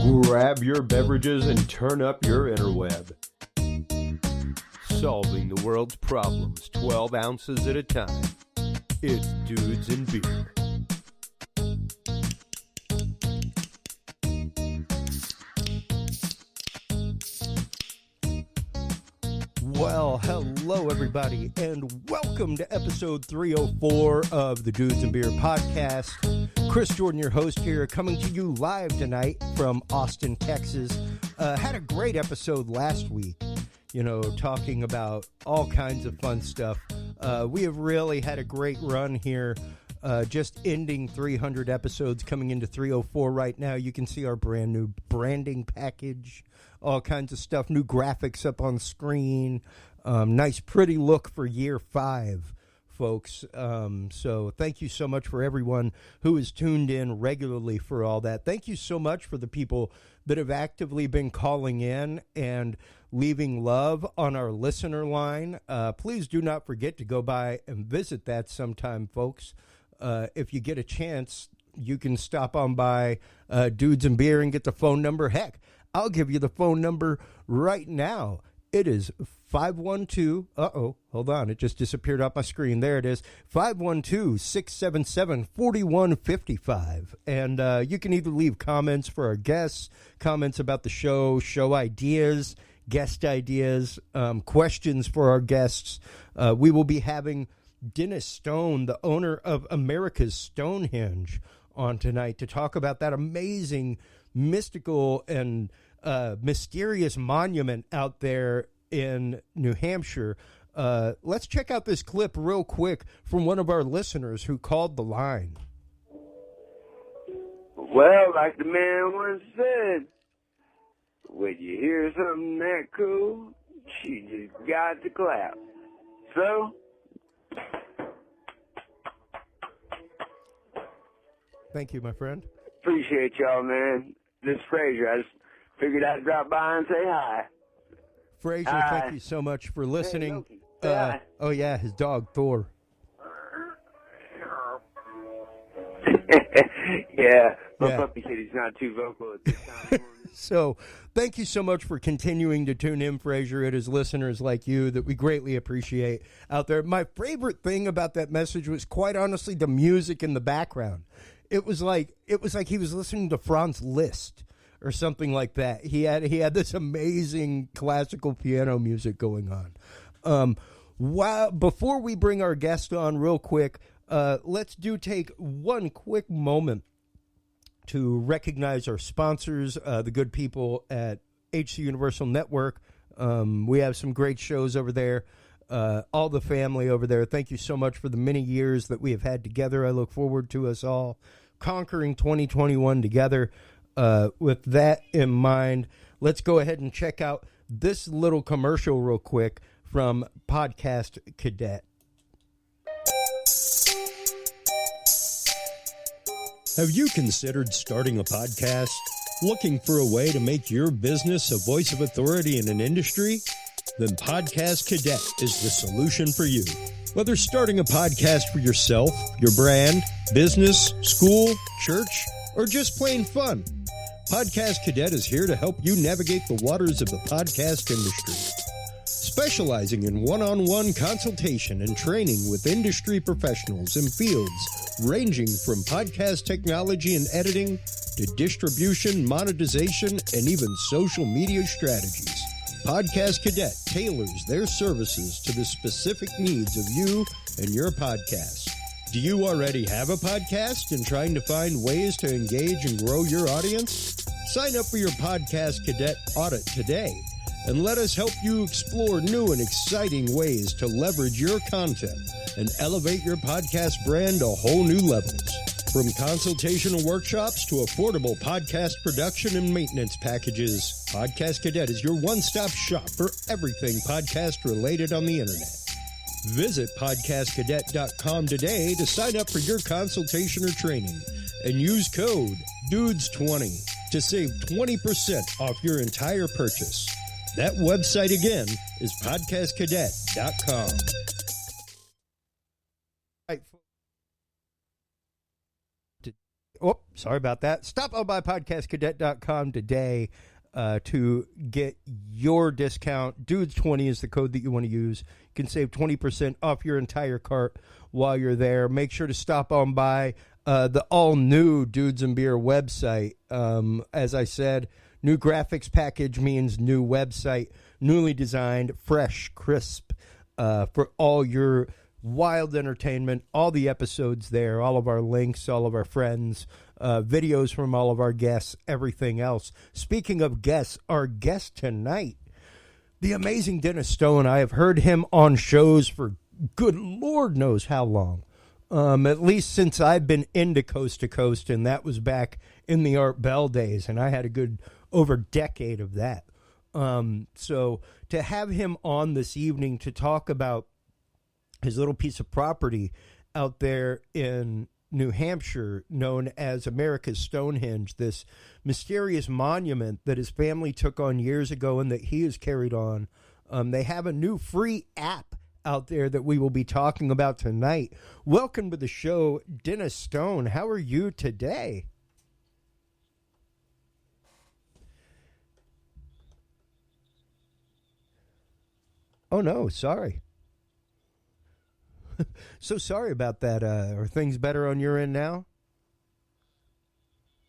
Grab your beverages and turn up your interweb. Solving the world's problems 12 ounces at a time. It's Dudes and Beer. Well, hello everybody, and welcome to episode 304 of the Dudes and Beer podcast. Chris Jordan, your host here, coming to you live tonight from Austin, Texas. Had a great episode last week, talking about all kinds of fun stuff. We have really had a great run here, just ending 300 episodes, coming into 304 right now. You can see our brand new branding package, all kinds of stuff, new graphics up on screen, nice pretty look for year 5, folks. So thank you so much for everyone who is tuned in regularly for all that. Thank you so much for the people that have actively been calling in and leaving love on our listener line. Please do not forget to go by and visit that sometime, folks. If you get a chance, you can stop on by Dudes and Beer and get the phone number. Heck, I'll give you the phone number right now. It is 512, hold on, it just disappeared off my screen. There it is, 512-677-4155. And you can either leave comments for our guests, comments about the show ideas, guest ideas, questions for our guests. We will be having Dennis Stone, the owner of America's Stonehenge, on tonight to talk about that amazing, mystical, and mysterious monument out there in New Hampshire. Let's check out this clip real quick from one of our listeners who called the line. Well, like the man once said, when you hear something that cool, you just got to clap. So, thank you, my friend. Appreciate y'all, man. This is Frazier. I just figured I'd drop by and say hi. Frazier, thank you so much for listening. Hey, oh, yeah, his dog, Thor. Yeah, my puppy said he's not too vocal at this time. So, thank you so much for continuing to tune in, Frazier. It is listeners like you that we greatly appreciate out there. My favorite thing about that message was, quite honestly, the music in the background. It was like he was listening to Franz Liszt or something like that. He had this amazing classical piano music going on. Before we bring our guest on real quick, let's take one quick moment to recognize our sponsors, the good people at HC Universal Network. We have some great shows over there. All the family over there, thank you so much for the many years that we have had together. I look forward to us all conquering 2021 together. With that in mind, let's go ahead and check out this little commercial real quick from Podcast Cadet. Have you considered starting a podcast? Looking for a way to make your business a voice of authority in an industry? Then Podcast Cadet is the solution for you. Whether starting a podcast for yourself, your brand, business, school, church, or just plain fun, Podcast Cadet is here to help you navigate the waters of the podcast industry. Specializing in one-on-one consultation and training with industry professionals in fields ranging from podcast technology and editing to distribution, monetization, and even social media strategies. Podcast Cadet tailors their services to the specific needs of you and your podcast. Do you already have a podcast and trying to find ways to engage and grow your audience? Sign up for your Podcast Cadet audit today and let us help you explore new and exciting ways to leverage your content and elevate your podcast brand to whole new levels. From consultational workshops to affordable podcast production and maintenance packages, Podcast Cadet is your one-stop shop for everything podcast related on the internet. Visit podcastcadet.com today to sign up for your consultation or training and use code DUDES20 to save 20% off your entire purchase. That website again is podcastcadet.com. Sorry about that. Stop on by podcastcadet.com today to get your discount. Dudes20 is the code that you want to use. You can save 20% off your entire cart while you're there. Make sure to stop on by the all-new Dudes and Beer website. As I said, new graphics package means new website, newly designed, fresh, crisp, for all your wild entertainment, all the episodes there, all of our links, all of our friends, videos from all of our guests, everything else. Speaking of guests, our guest tonight, the amazing Dennis Stone. I have heard him on shows for good Lord knows how long, at least since I've been into Coast to Coast, and that was back in the Art Bell days, and I had a good over decade of that. So to have him on this evening to talk about his little piece of property out there in New Hampshire known as America's Stonehenge, this mysterious monument that his family took on years ago and that he has carried on. They have a new free app out there that we will be talking about tonight. Welcome to the show, Dennis Stone. How are you today? Oh, no, sorry. So sorry about that. Are things better on your end now?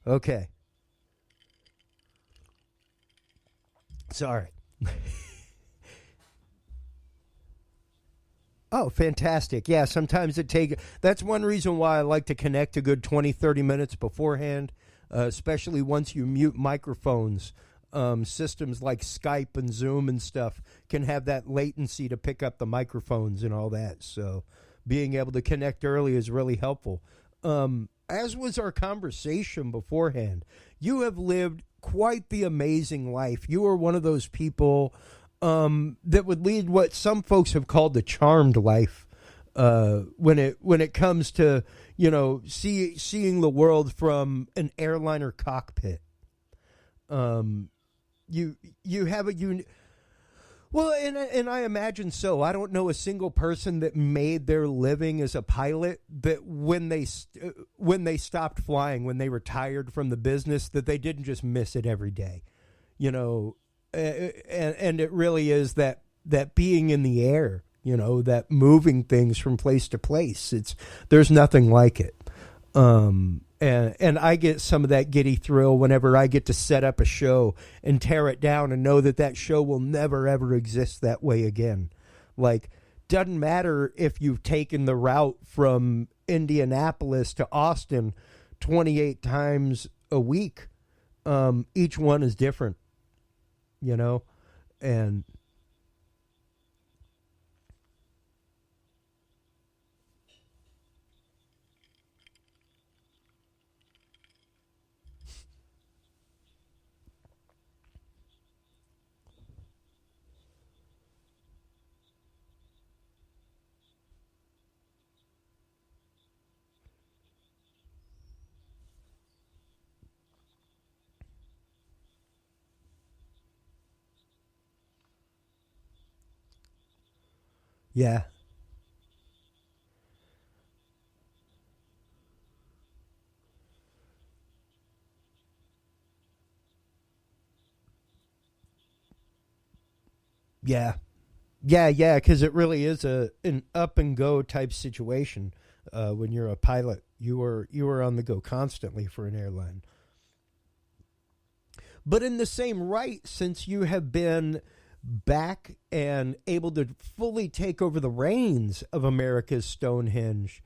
Okay. Sorry. Oh, fantastic. Yeah, sometimes that's one reason why I like to connect a good 20, 30 minutes beforehand, especially once you mute microphones. Systems like Skype and Zoom and stuff can have that latency to pick up the microphones and all that. So being able to connect early is really helpful. As was our conversation beforehand, you have lived quite the amazing life. You are one of those people that would lead what some folks have called the charmed life when it comes to, seeing the world from an airliner cockpit. You have a well, and I imagine so. I don't know a single person that made their living as a pilot that when they stopped flying, when they retired from the business, that they didn't just miss it every day, and it really is that being in the air, that moving things from place to place. There's nothing like it. And I get some of that giddy thrill whenever I get to set up a show and tear it down and know that show will never, ever exist that way again. Like, doesn't matter if you've taken the route from Indianapolis to Austin 28 times a week. Each one is different, and yeah. Yeah. Yeah, because it really is an up and go type situation. When you're a pilot, you are on the go constantly for an airline. But in the same right, since you have been back and able to fully take over the reins of America's Stonehenge,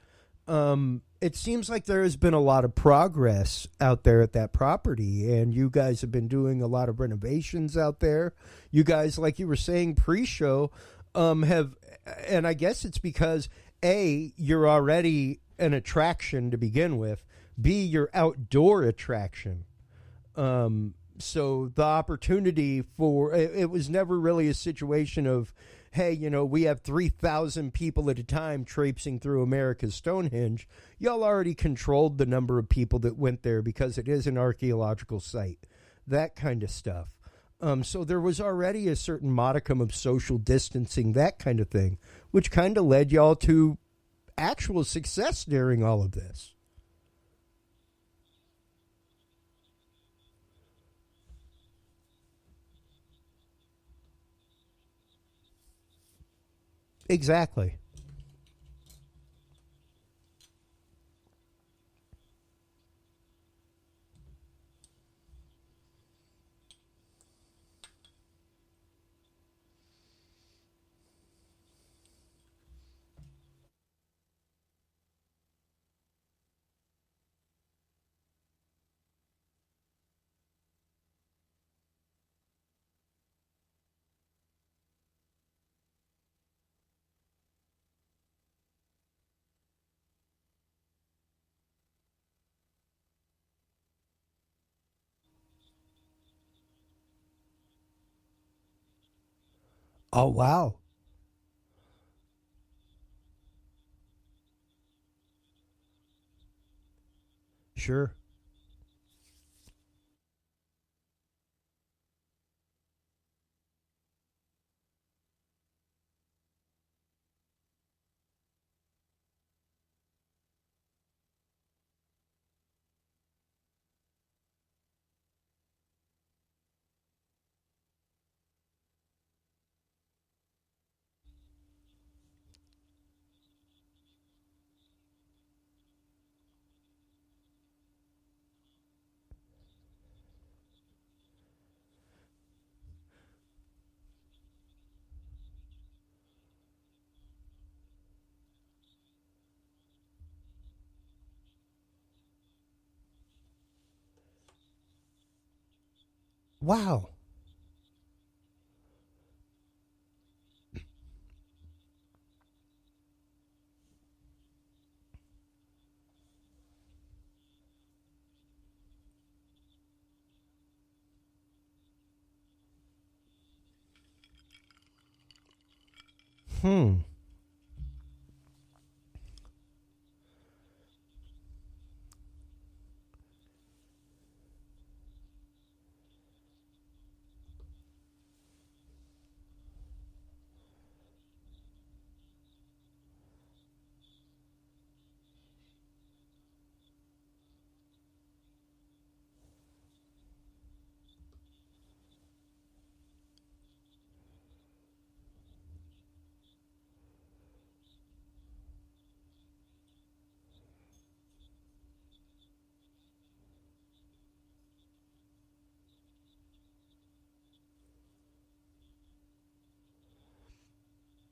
it seems like there has been a lot of progress out there at that property, and you guys have been doing a lot of renovations out there. You guys, like you were saying pre-show, have, and I guess it's because A, you're already an attraction to begin with, B, you're outdoor attraction. So the opportunity for it was never really a situation of, hey, we have 3,000 people at a time traipsing through America's Stonehenge. Y'all already controlled the number of people that went there because it is an archaeological site, that kind of stuff. So there was already a certain modicum of social distancing, that kind of thing, which kind of led y'all to actual success during all of this. Exactly. Oh, wow. Sure. Wow. Hmm.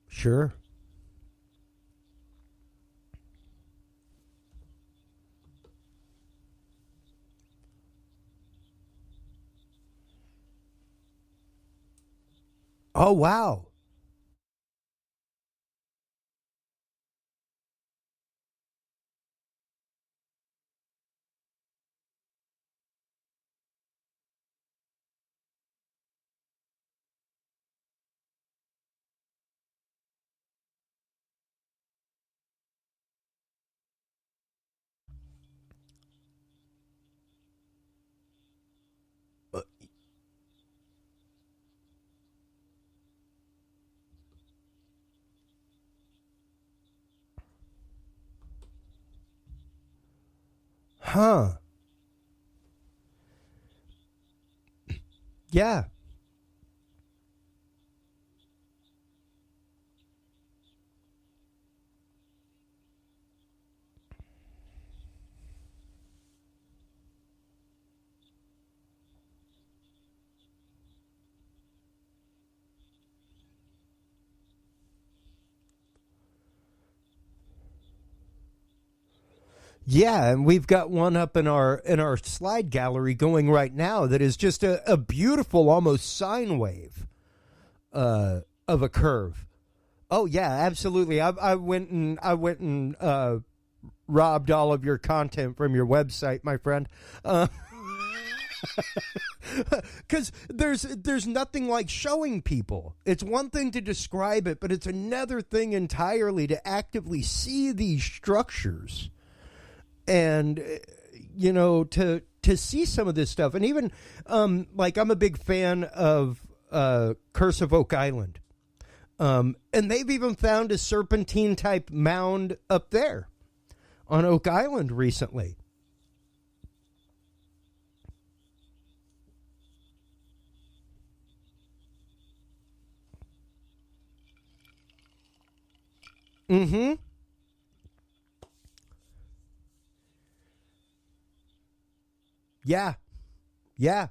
Sure. Oh, wow. Huh. Yeah. Yeah, and we've got one up in our slide gallery going right now that is just a beautiful, almost sine wave of a curve. Oh yeah, absolutely. I went and robbed all of your content from your website, my friend. Because there's nothing like showing people. It's one thing to describe it, but it's another thing entirely to actively see these structures and to see some of this stuff. And even like I'm a big fan of Curse of Oak Island, and they've even found a serpentine type mound up there on Oak Island recently. Mm-hmm. Yeah. Yeah.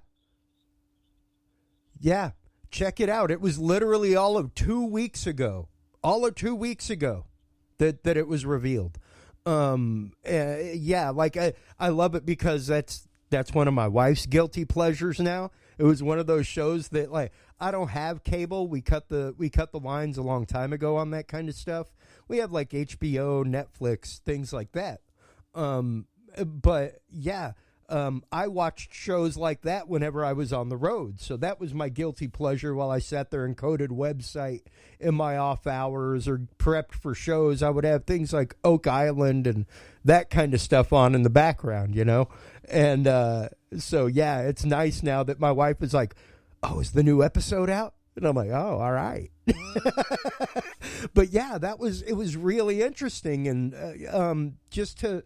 Yeah. Check it out. It was literally all of 2 weeks ago. All of 2 weeks ago that it was revealed. Yeah, like I love it because that's one of my wife's guilty pleasures now. It was one of those shows that, like, I don't have cable. We cut the lines a long time ago on that kind of stuff. We have like HBO, Netflix, things like that. But yeah, I watched shows like that whenever I was on the road. So that was my guilty pleasure while I sat there and coded website in my off hours or prepped for shows. I would have things like Oak Island and that kind of stuff on in the background, you know? And so, yeah, it's nice now that my wife is like, oh, is the new episode out? And I'm like, oh, all right. But yeah, it was really interesting. And just to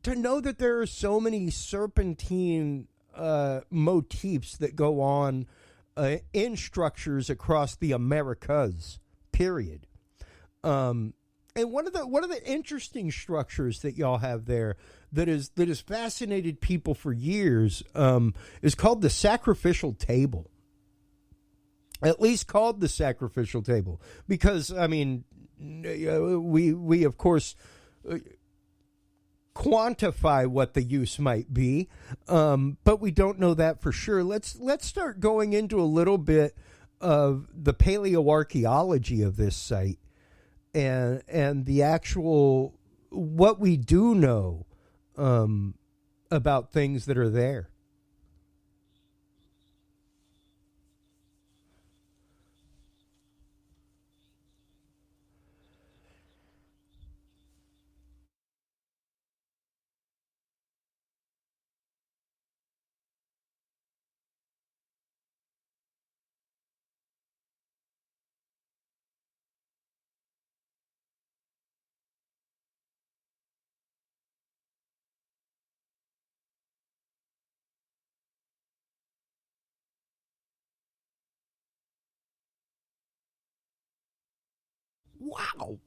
know that there are so many serpentine motifs that go on in structures across the Americas, period. And one of the interesting structures that y'all have there that has fascinated people for years is called the sacrificial table. At least called the sacrificial table, because I mean, we of course quantify what the use might be, but we don't know that for sure. Let's start going into a little bit of the paleoarchaeology of this site and the actual what we do know about things that are there. Wow.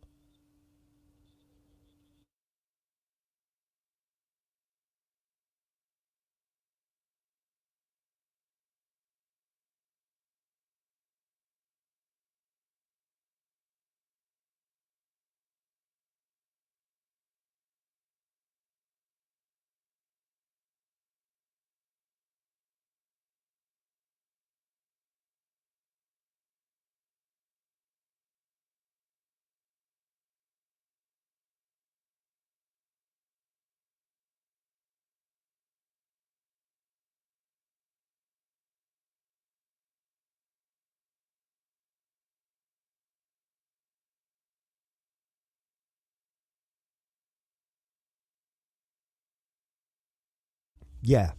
Yeah.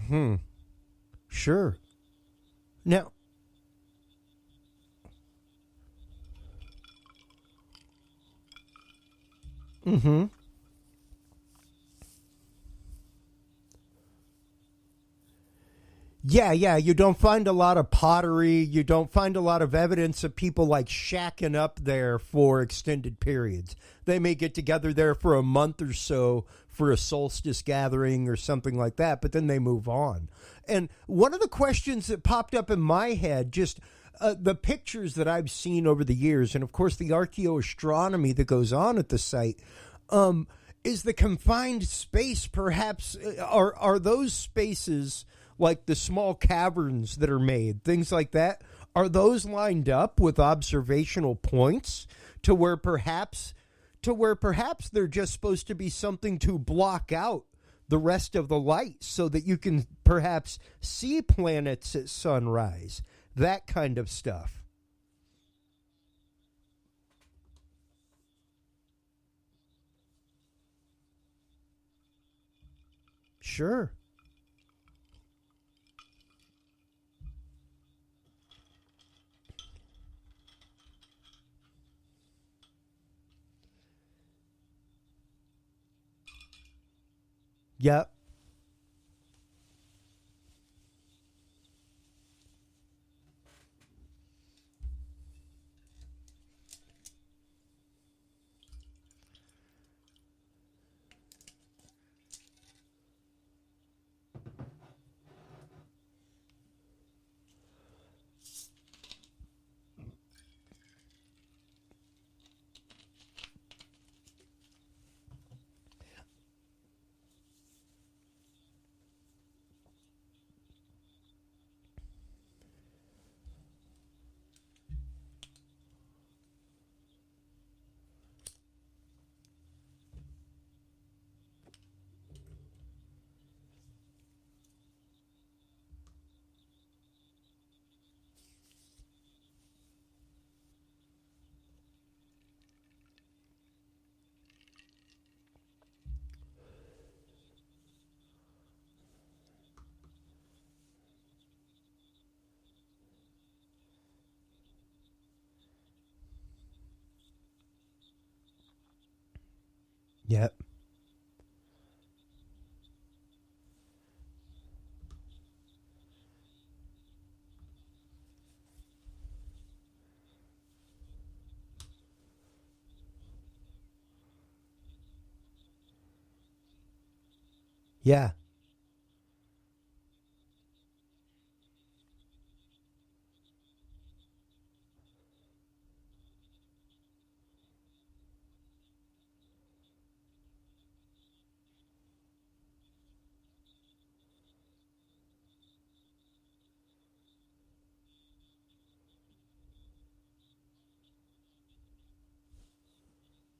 Hmm. Sure. Now. Mm-hmm. Yeah, yeah. You don't find a lot of pottery. You don't find a lot of evidence of people like shacking up there for extended periods. They may get together there for a month or so for a solstice gathering or something like that, but then they move on. And one of the questions that popped up in my head, just the pictures that I've seen over the years, and of course the archaeoastronomy that goes on at the site, is the confined space perhaps, are those spaces like the small caverns that are made, things like that, are those lined up with observational points to where perhaps they're just supposed to be something to block out the rest of the light so that you can perhaps see planets at sunrise, that kind of stuff. Sure. Yep. Yep. Yeah.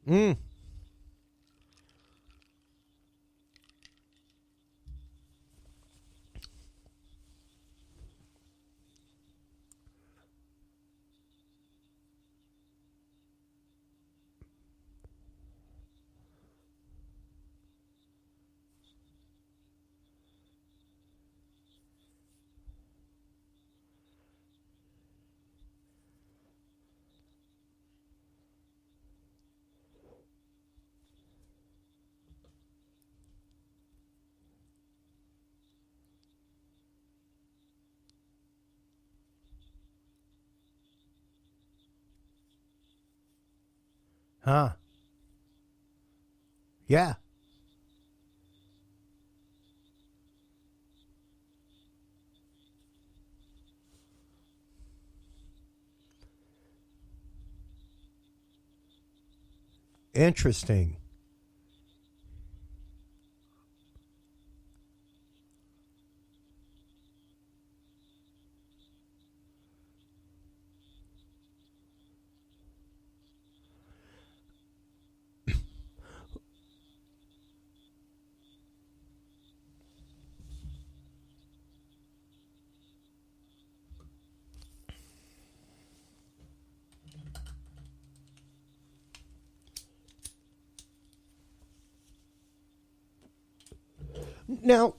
Mm. Huh. Yeah. Interesting. Now,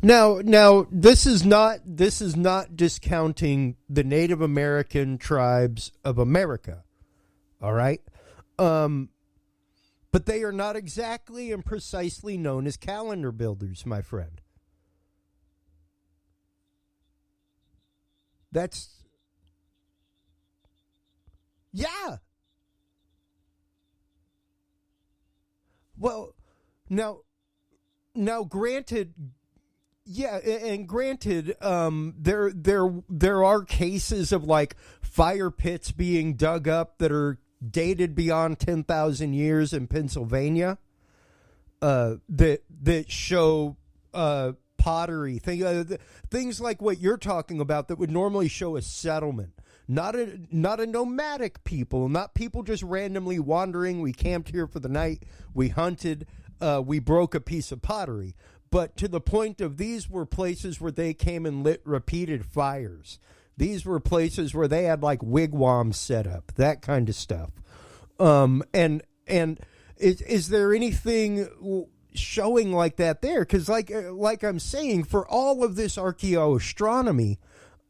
now, this is not discounting the Native American tribes of America. All right, but they are not exactly and precisely known as calendar builders, my friend. That's yeah. Well, now, granted, yeah, and granted, there are cases of like fire pits being dug up that are dated beyond 10,000 years in Pennsylvania. That show pottery things like what you're talking about that would normally show a settlement. Not a nomadic people, not people just randomly wandering. We camped here for the night. We hunted. We broke a piece of pottery. But to the point of these were places where they came and lit repeated fires. These were places where they had like wigwams set up, that kind of stuff. And Is there anything showing like that there? Because like I'm saying, for all of this archaeoastronomy,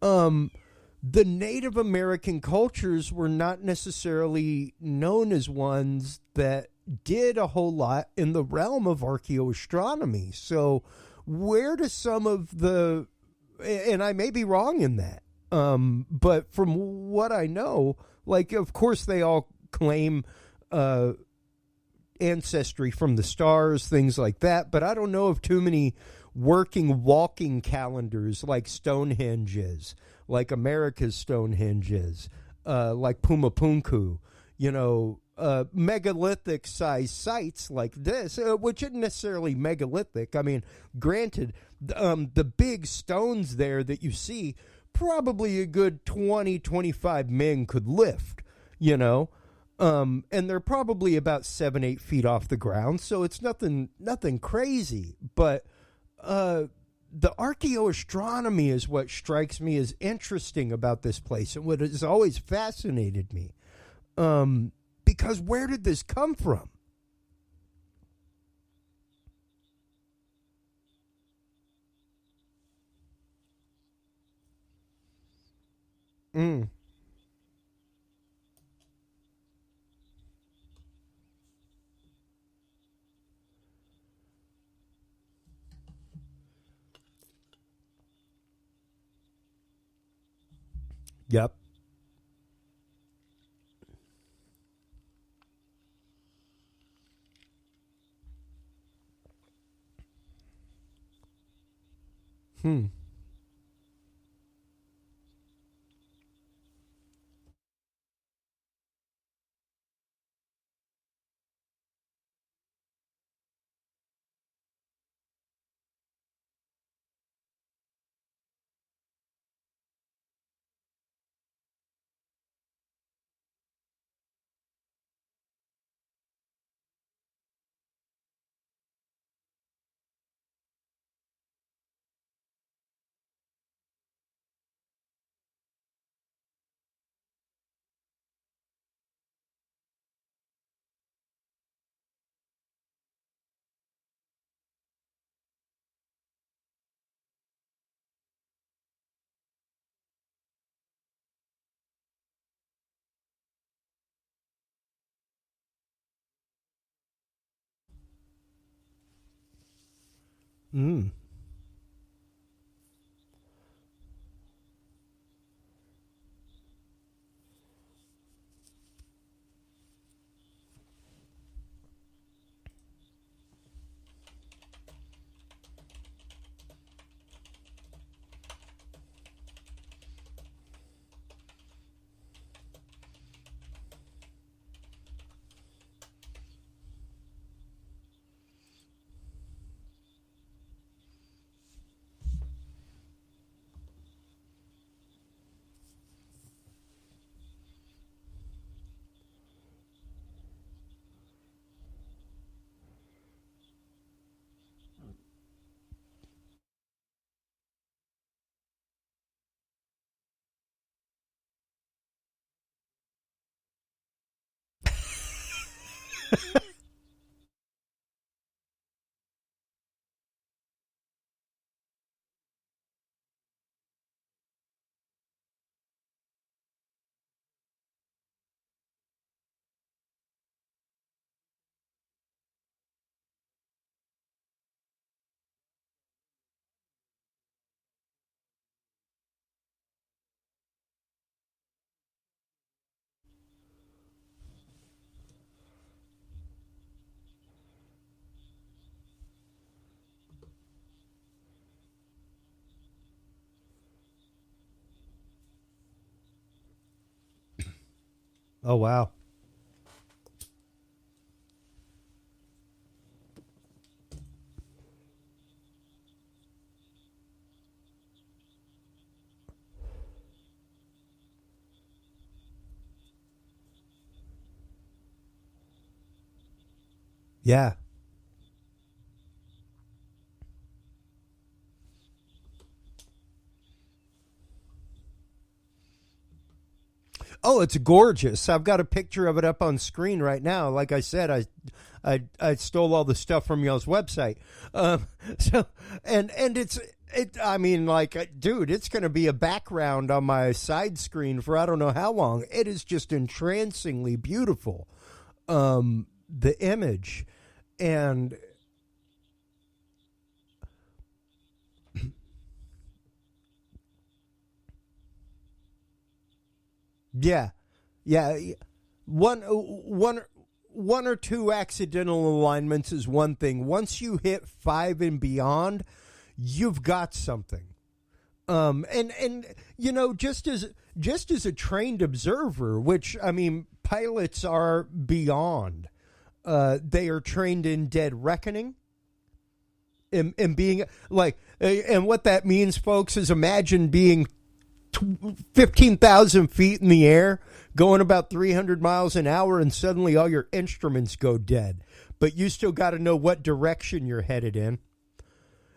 the Native American cultures were not necessarily known as ones that did a whole lot in the realm of archaeoastronomy. So where do some of the, and I may be wrong in that, but from what I know, like, of course they all claim ancestry from the stars, things like that, but I don't know of too many working walking calendars like Stonehenge is, like America's Stonehenge is, like Pumapunku, megalithic size sites like this, which isn't necessarily megalithic. I mean, granted, the big stones there that you see, probably a good 20-25 men could lift, and they're probably about 7-8 feet off the ground, so it's nothing crazy. But the archaeoastronomy is what strikes me as interesting about this place, and what has always fascinated me. Because where did this come from? Mm. Yep. Hmm. Mm. Oh, wow. Yeah. Oh, it's gorgeous. I've got a picture of it up on screen right now. Like I said, I stole all the stuff from y'all's website. So and I mean, like, dude, it's going to be a background on my side screen for I don't know how long. It is just entrancingly beautiful. The image, and yeah, yeah, one or two accidental alignments is one thing. Once you hit five and beyond, you've got something. And just as a trained observer, which I mean, pilots are beyond. They are trained in dead reckoning. And being like, and what that means, folks, is imagine being 15,000 feet in the air, going about 300 miles an hour, and suddenly all your instruments go dead. But you still got to know what direction you're headed in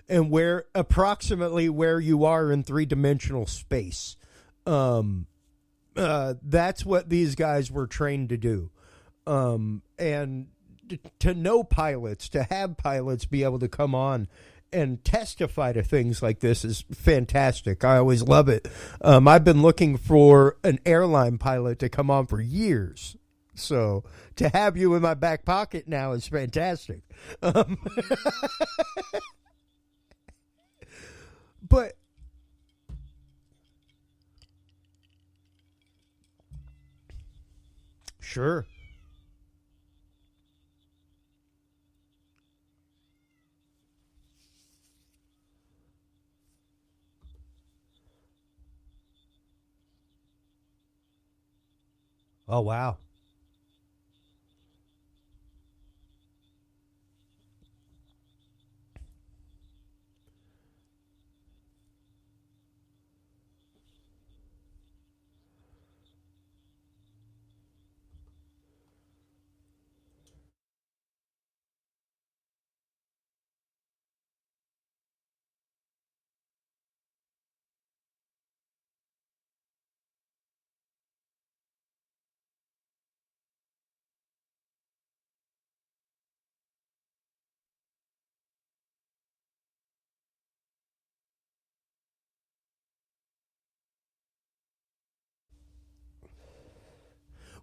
and approximately where you are in three-dimensional space. That's what these guys were trained to do. And to know pilots, to have pilots be able to come on and testify to things like this is fantastic. I always love it. I've been looking for an airline pilot to come on for years. So to have you in my back pocket now is fantastic. But sure. Oh, wow.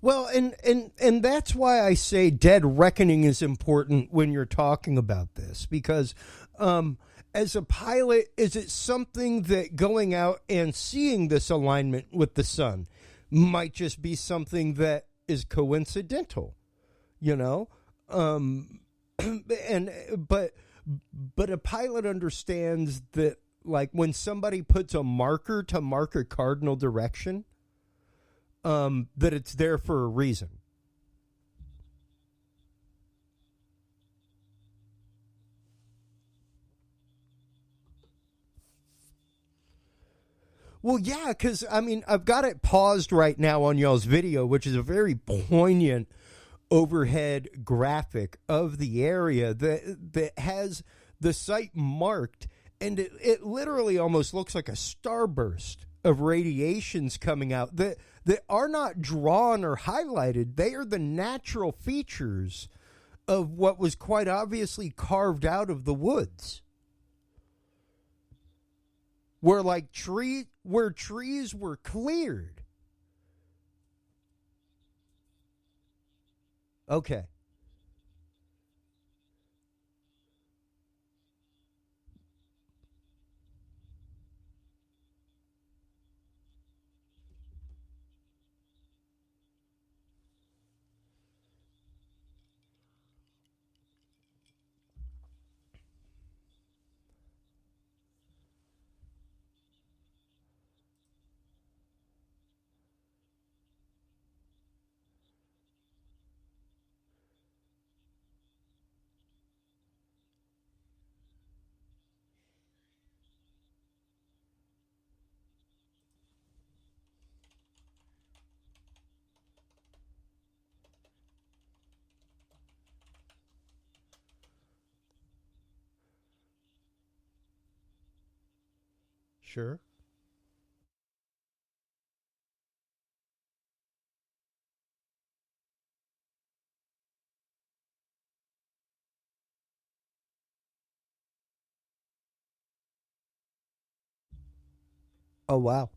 Well, and that's why I say dead reckoning is important when you're talking about this, because as a pilot, is it something that going out and seeing this alignment with the sun might just be something that is coincidental, you know? And but a pilot understands that, like, when somebody puts a marker to mark a cardinal direction, that it's there for a reason. Well, yeah, because I mean, I've got it paused right now on y'all's video, which is a very poignant overhead graphic of the area that has the site marked, and it literally almost looks like a starburst of radiations coming out that are not drawn or highlighted. They are the natural features of what was quite obviously carved out of the woods. Where trees were cleared. Okay. Sure. Oh, wow.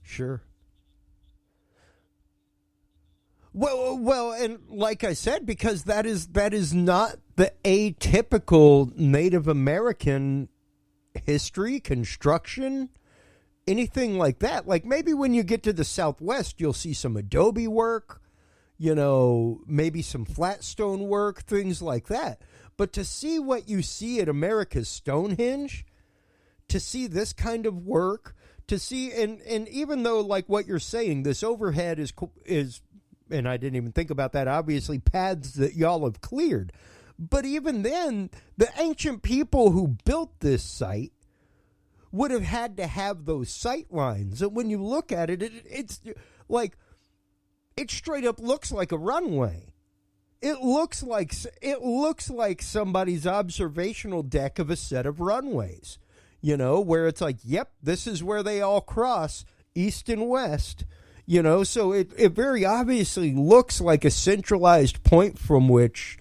Sure. Well, and like I said, because that is not the atypical Native American history, construction, anything like that. Like maybe when you get to the Southwest, you'll see some adobe work, maybe some flat stone work, things like that. But to see what you see at America's Stonehenge, to see this kind of work, to see and even though like what you're saying, this overhead is and I didn't even think about that, obviously paths that y'all have cleared. But even then, the ancient people who built this site would have had to have those sight lines. And when you look at it, it's like it straight up looks like a runway. It looks like somebody's observational deck of a set of runways. Where it's like, yep, this is where they all cross, east and west. So it very obviously looks like a centralized point from which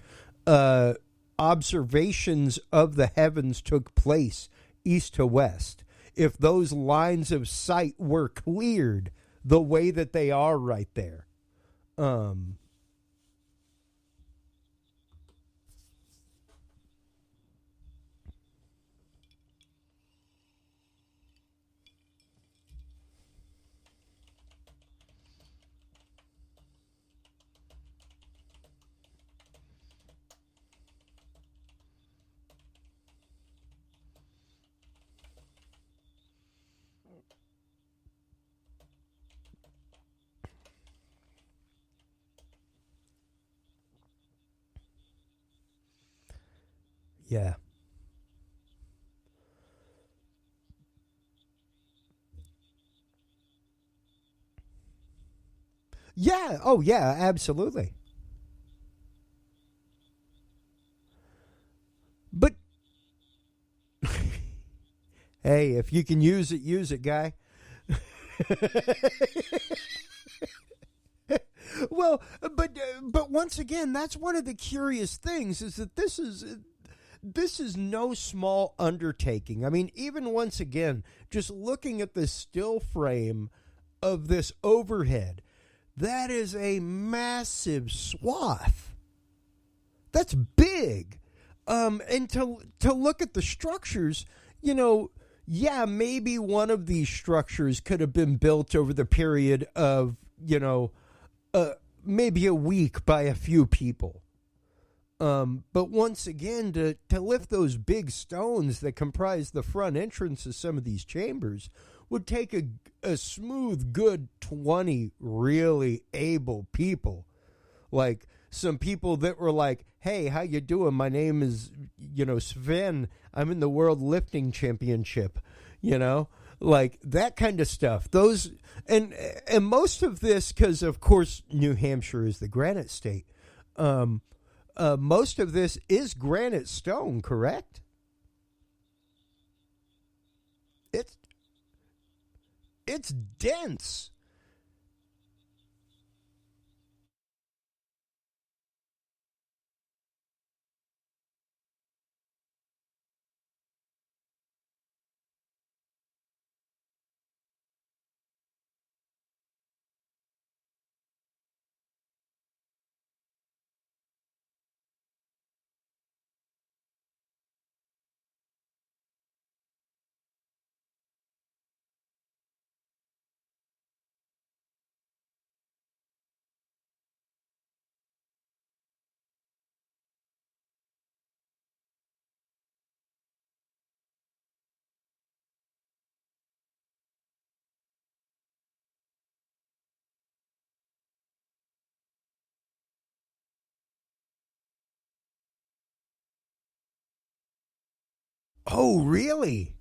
observations of the heavens took place, east to west. If those lines of sight were cleared the way that they are right there. Um, yeah. Yeah. Oh, yeah, absolutely. But hey, if you can use it, guy. Well, but once again, that's one of the curious things is that this is no small undertaking. I mean, even once again, just looking at the still frame of this overhead, that is a massive swath. That's big. And to look at the structures, you know, yeah, maybe one of these structures could have been built over the period of, uh, maybe a week by a few people. But once again, to lift those big stones that comprise the front entrance of some of these chambers would take a smooth, good 20 really able people. Like some people that were like, "Hey, how you doing? My name is, Sven. I'm in the World Lifting Championship." You know, like that kind of stuff. Those and most of this, because of course New Hampshire is the granite state. Um, most of this is granite stone, correct? It's it's dense. Oh, really?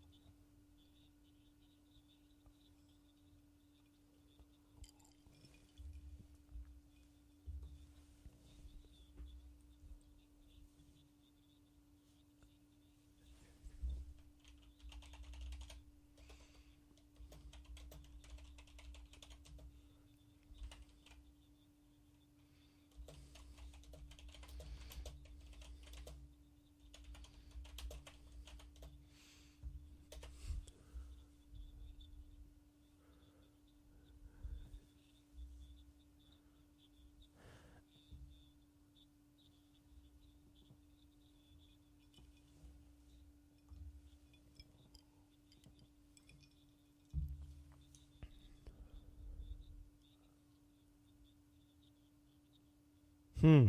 Hmm.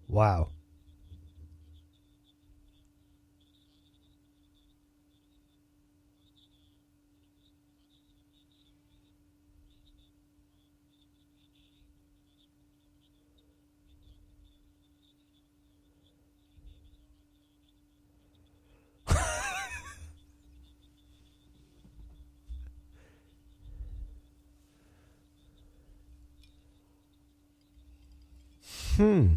Wow. Hmm.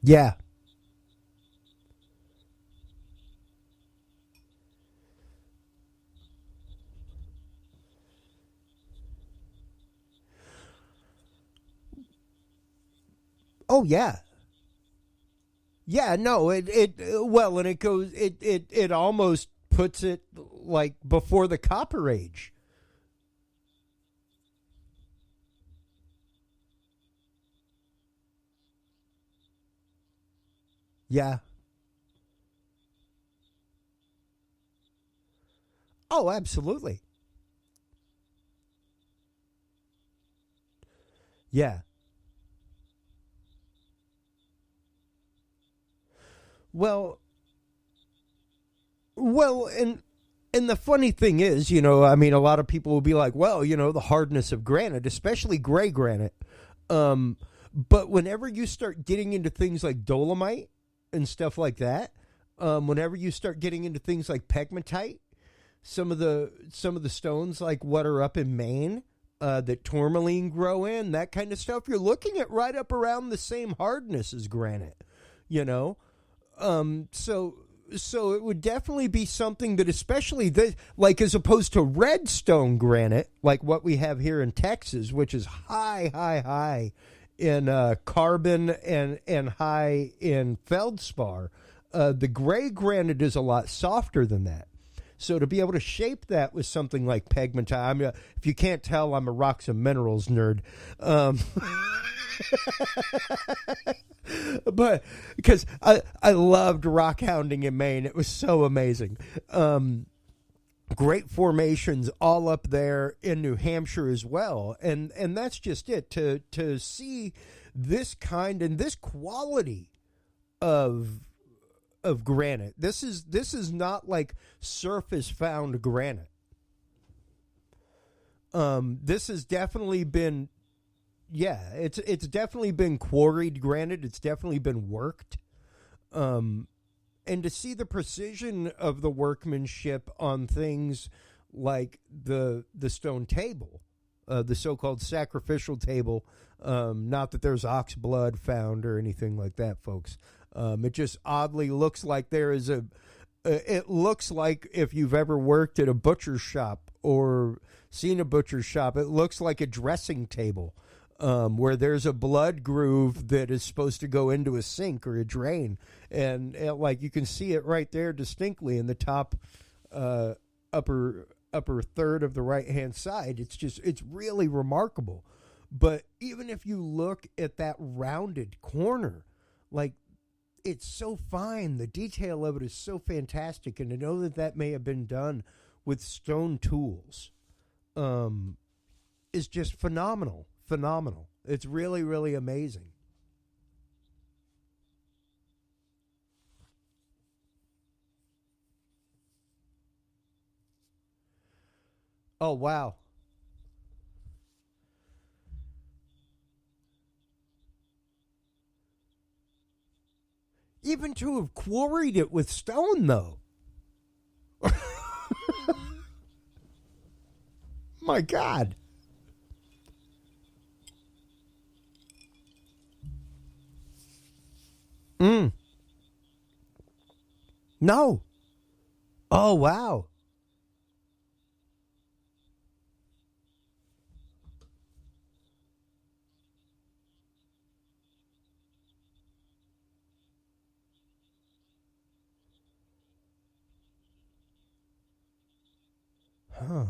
Yeah. Oh, yeah. Yeah, no, well, and it goes, it almost puts it like before the Copper Age. Yeah. Oh, absolutely. Yeah. Well, well, and the funny thing is, I mean, a lot of people will be like, well, the hardness of granite, especially gray granite. Um, but whenever you start getting into things like dolomite and stuff like that, whenever you start getting into things like pegmatite, some of the stones like what are up in Maine, that tourmaline grow in, that kind of stuff, you're looking at right up around the same hardness as granite, you know. So it would definitely be something that, especially like as opposed to redstone granite, like what we have here in Texas, which is high, high, high in carbon and high in feldspar. The gray granite is a lot softer than that. So to be able to shape that with something like pegmatite, if you can't tell, I'm a rocks and minerals nerd. But because I loved rock hounding in Maine, it was so amazing. Great formations all up there in New Hampshire as well, and that's just it. To see this kind and this quality of granite. This is not like surface found granite. This has definitely been, yeah, it's definitely been quarried granite. It's definitely been worked. And to see the precision of the workmanship on things like the stone table, the so-called sacrificial table. Not that there's ox blood found or anything like that, folks. It just oddly looks like there is a. It looks like if you've ever worked at a butcher shop or seen a butcher shop, it looks like a dressing table, where there's a blood groove that is supposed to go into a sink or a drain, and like you can see it right there distinctly in the top upper third of the right hand side. It's really remarkable. But even if you look at that rounded corner, like it's so fine. The detail of it is so fantastic, and to know that that may have been done with stone tools is just phenomenal. Phenomenal. It's really, really amazing. Oh, wow. Even to have quarried it with stone, though. My God. Mm. No. Oh, wow. Huh.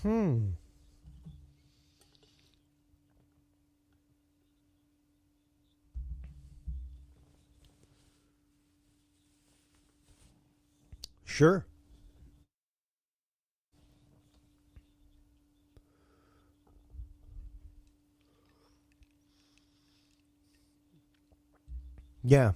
Hmm. Sure. Yeah.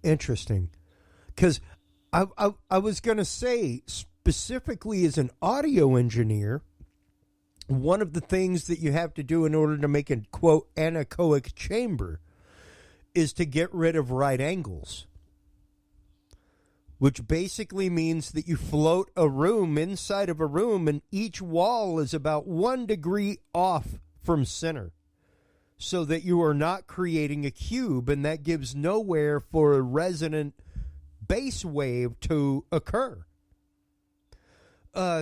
Interesting. Because I was going to say, specifically as an audio engineer, one of the things that you have to do in order to make a, quote, anechoic chamber is to get rid of right angles. which basically means that you float a room inside of a room, and each wall is about 1 degree off from center, so that you are not creating a cube, and that gives nowhere for a resonant bass wave to occur.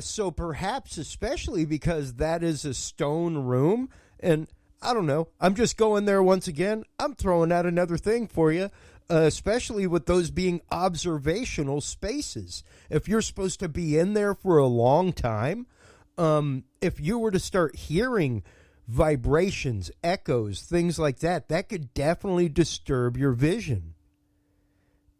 So perhaps, especially because that is a stone room, and I don't know, I'm just going there once again. I'm throwing out another thing for you, especially with those being observational spaces. If you're supposed to be in there for a long time, if you were to start hearing vibrations, echoes, things like that, that could definitely disturb your vision.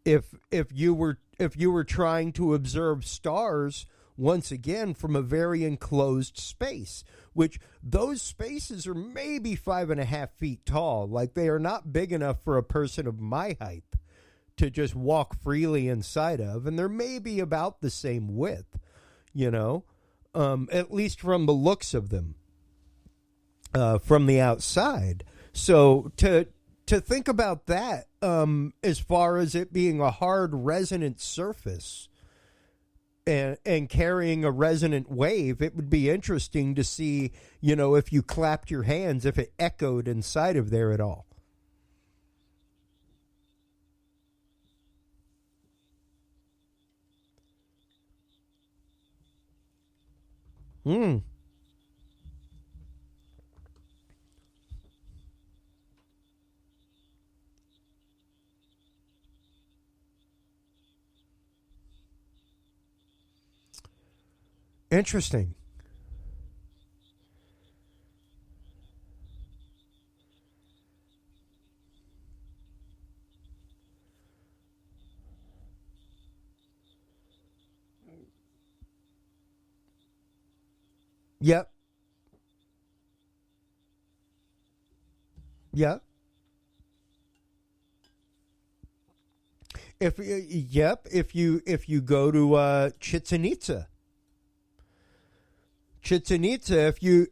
If you were trying to observe stars, once again, from a very enclosed space, which those spaces are maybe 5.5 feet tall. Like, they are not big enough for a person of my height to just walk freely inside of, and they're maybe about the same width, at least from the looks of them, from the outside. So to think about that, as far as it being a hard resonant surface, and carrying a resonant wave, it would be interesting to see, if you clapped your hands, if it echoed inside of there at all. Hmm. Interesting. Yep. Yep. If you go to Chichen Itza,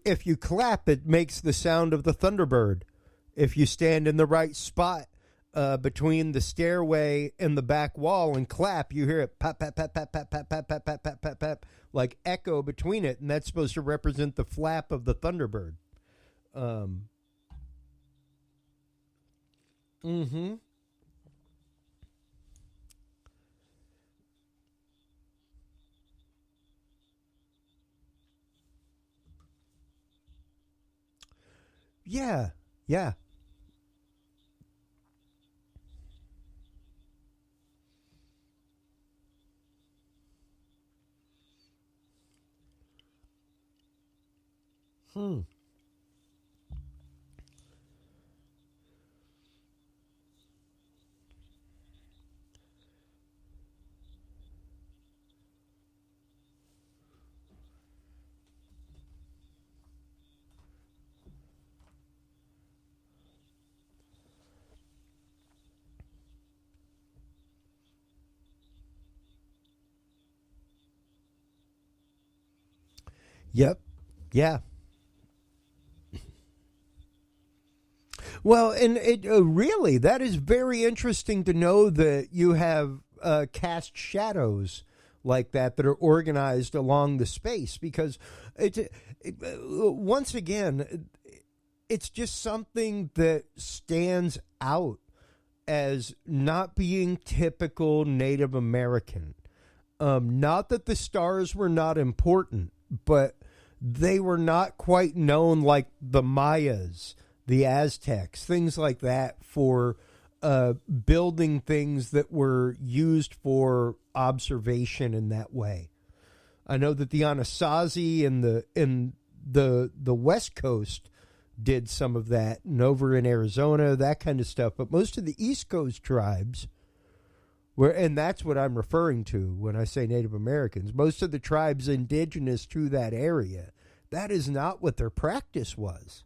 if you clap, it makes the sound of the thunderbird. If you stand in the right spot between the stairway and the back wall and clap, you hear it pap pap pap pap pap pap pap pap pap pap pap pap, like echo between it, and that's supposed to represent the flap of the thunderbird. Um, mm-hmm. Yeah. Yeah. Hmm. Yep. Yeah. Well, and it really, that is very interesting to know that you have cast shadows like that are organized along the space, because once again, it's just something that stands out as not being typical Native American. Not that the stars were not important, but they were not quite known like the Mayas, the Aztecs, things like that, for building things that were used for observation in that way. I know that the Anasazi and the West Coast did some of that, and over in Arizona, that kind of stuff. But most of the East Coast tribes and that's what I'm referring to when I say Native Americans. Most of the tribes indigenous to that area, that is not what their practice was.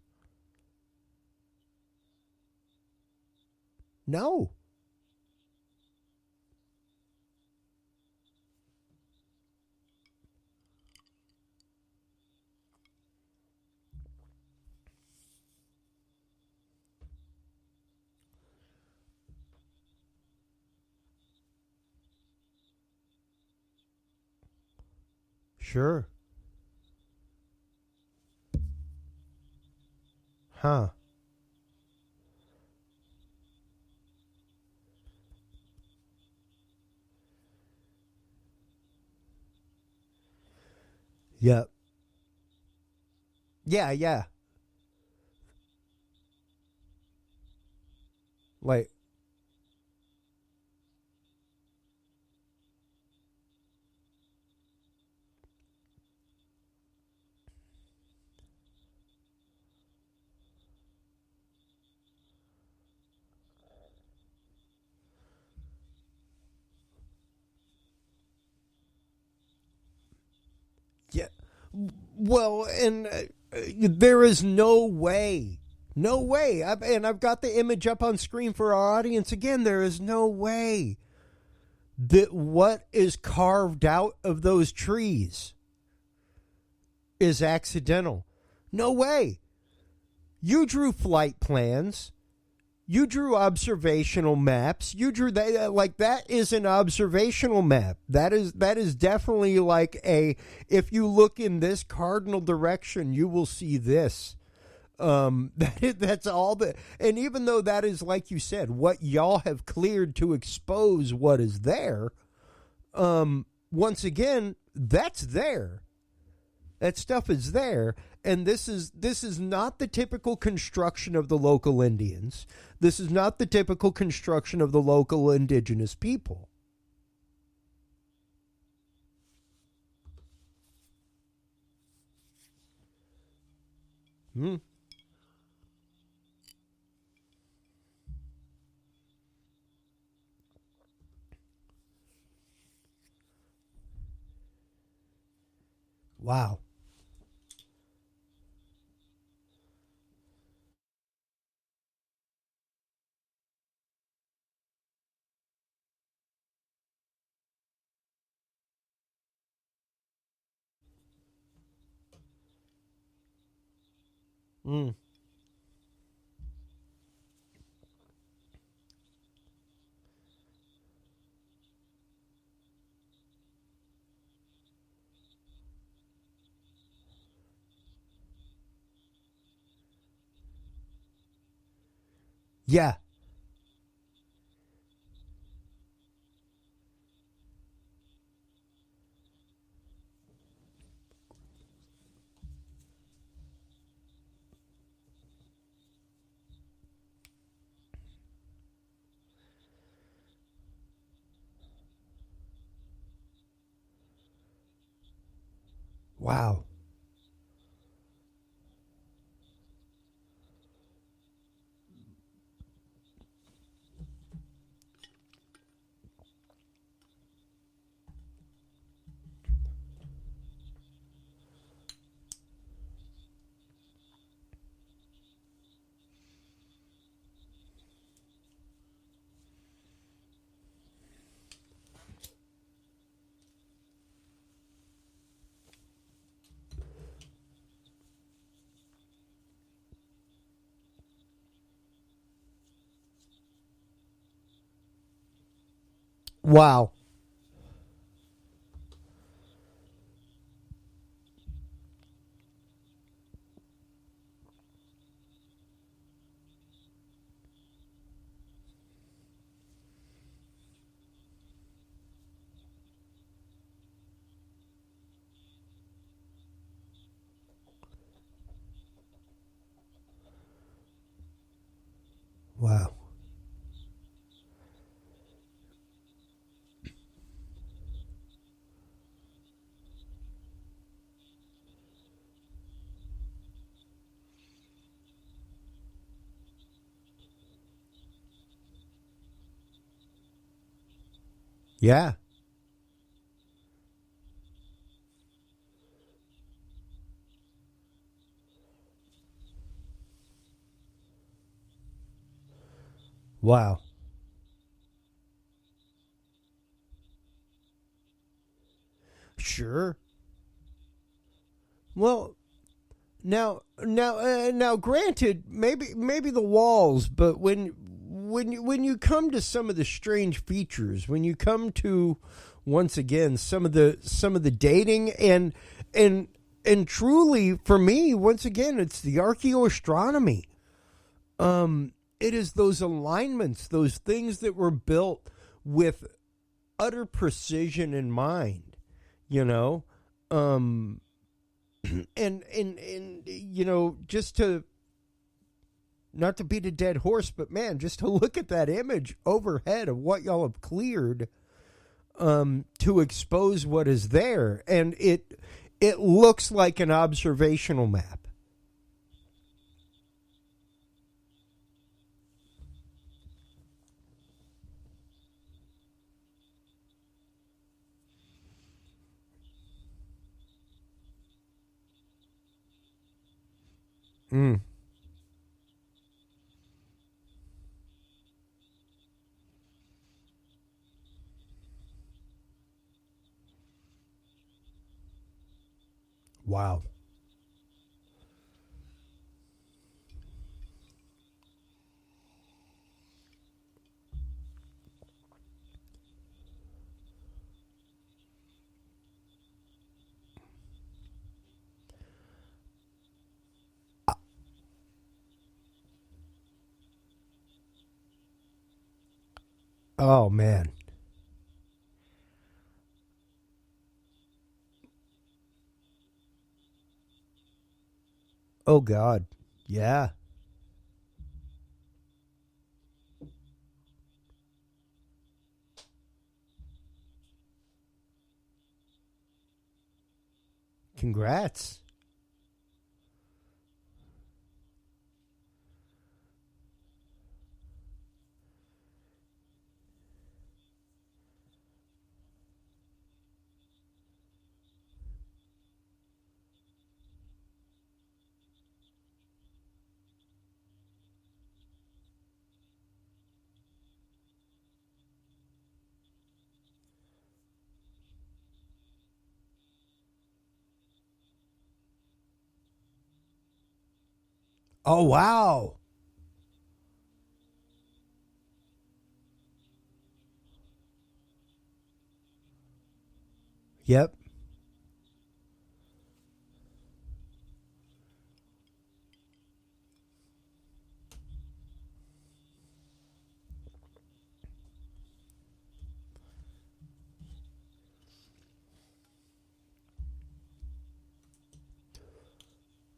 No. Sure. Huh. Yep. Yeah, yeah. Like, yeah. Well, and there is no way. No way. And I've got the image up on screen for our audience again. There is no way that what is carved out of those trees is accidental. No way. You drew flight plans. You drew observational maps. You drew that like that is an observational map. That is definitely like a if you look in this cardinal direction, you will see this. That's all that, and even though that is like you said, what y'all have cleared to expose what is there. Once again, that's there. That stuff is there, and this is not the typical construction of the local Indians. This is not the typical construction of the local indigenous people. Hmm. Wow. Mm. Yeah. Wow. Wow. Wow. Yeah. Wow. Sure. Well, now, granted, maybe the walls, but when you come to some of the strange features, when you come to once again some of the dating and truly for me, once again, it's the archaeoastronomy. It is those alignments, those things that were built with utter precision in mind, you know, and you know, just to not to beat a dead horse, but man, just to look at that image overhead of what y'all have cleared, to expose what is there, and it looks like an observational map. Mm. Wow. Oh man. Oh God. Yeah. Congrats. Oh wow. Yep.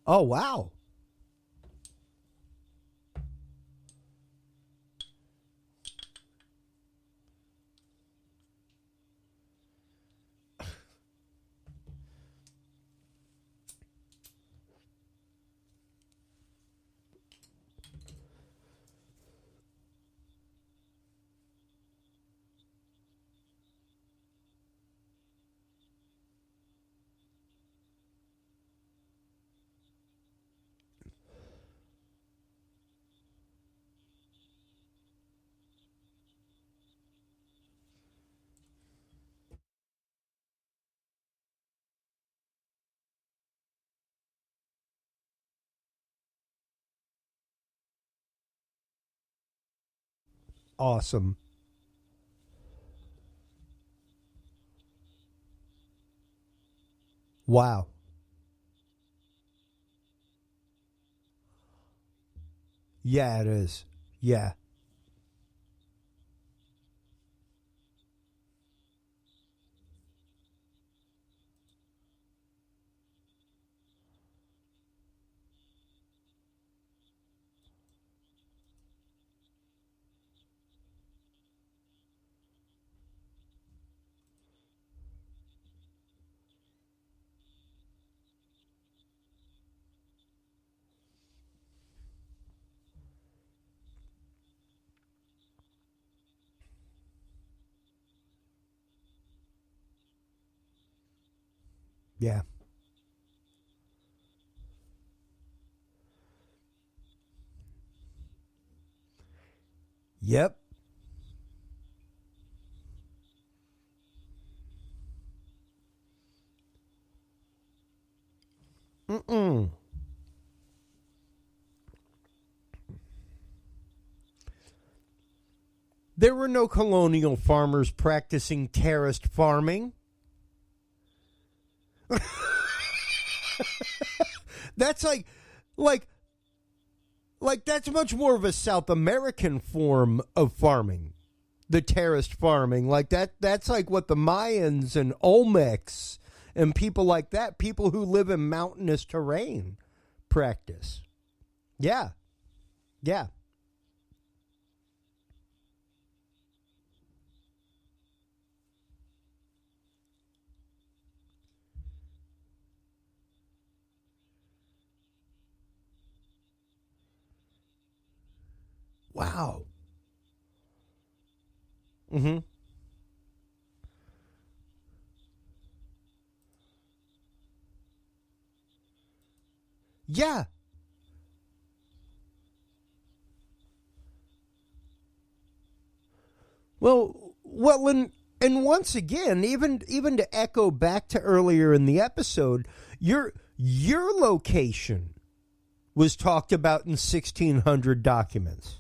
Oh wow. Awesome. Wow. Yeah, it is. Yeah. Yeah. Yep. Mm-mm. There were no colonial farmers practicing terraced farming. That's like that's much more of a South American form of farming. The terraced farming, like that's like what the Mayans and Olmecs and people like that, people who live in mountainous terrain, practice. Yeah. Yeah. Wow. Mm-hmm. Yeah. And once again, even to echo back to earlier in the episode, your location was talked about in 1600 documents.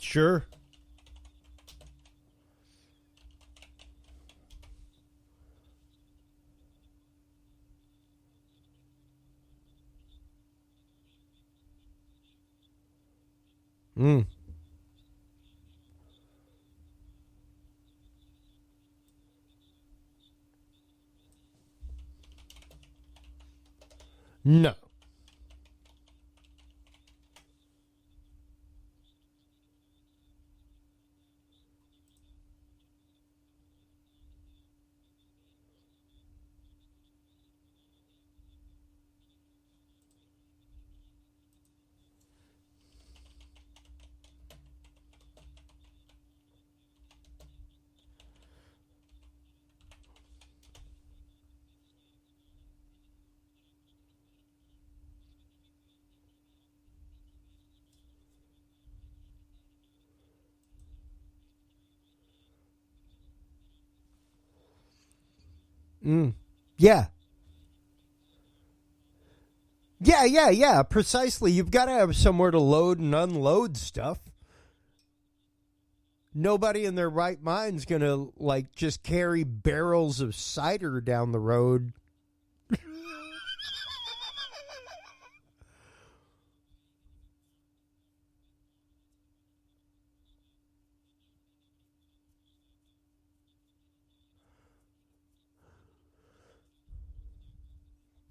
Sure. Mm. No. Mm. Yeah. Yeah. Precisely. You've got to have somewhere to load and unload stuff. Nobody in their right mind's going to, like, just carry barrels of cider down the road.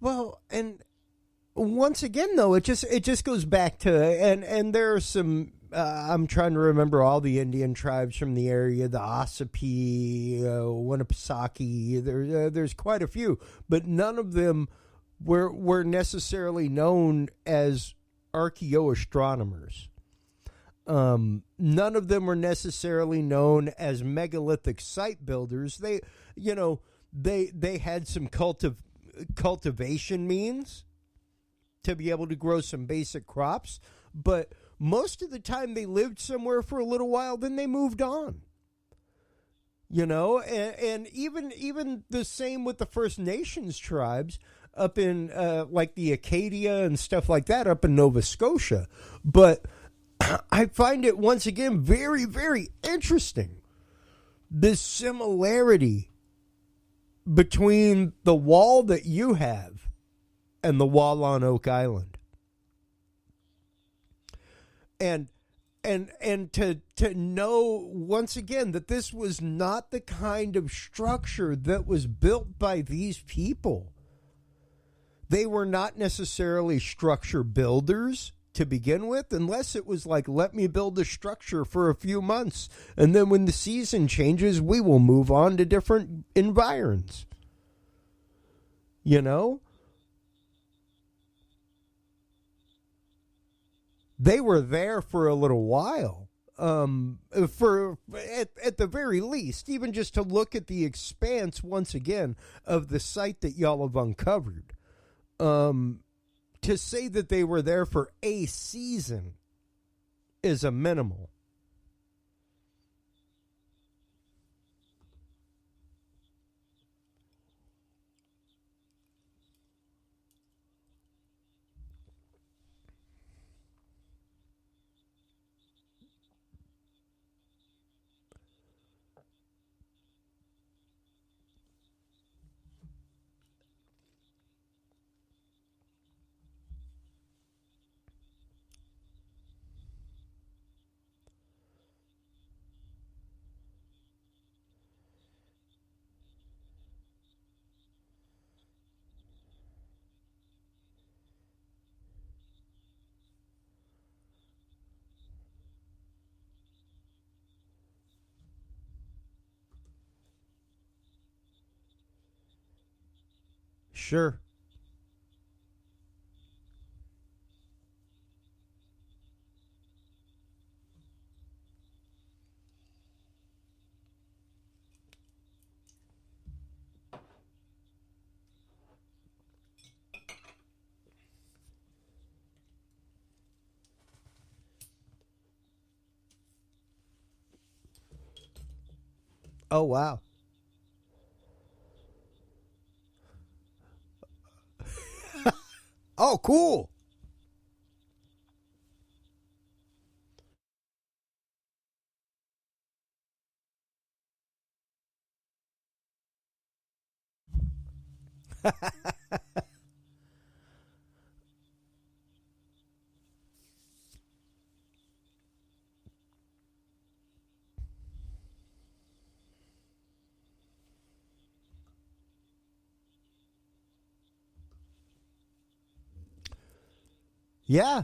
Well, and once again, though, it just goes back to, and there are some. I'm trying to remember all the Indian tribes from the area, the Ossipee, Winnipesaukee. There's quite a few, but none of them were necessarily known as archaeoastronomers. None of them were necessarily known as megalithic site builders. They had some cultivation means to be able to grow some basic crops, but most of the time they lived somewhere for a little while, then they moved on. And even the same with the First Nations tribes up in like the Acadia and stuff like that up in Nova Scotia. But I find it once again very, very interesting, the similarity between the wall that you have and the wall on Oak Island. And to know once again that this was not the kind of structure that was built by these people. They were not necessarily structure builders to begin with, unless it was like, let me build a structure for a few months, and then when the season changes, we will move on to different environs. they were there for a little while. For at the very least, even just to look at the expanse once again of the site that y'all have uncovered. To say that they were there for a season is a minimal. Sure. Oh, wow. Oh, cool. Yeah.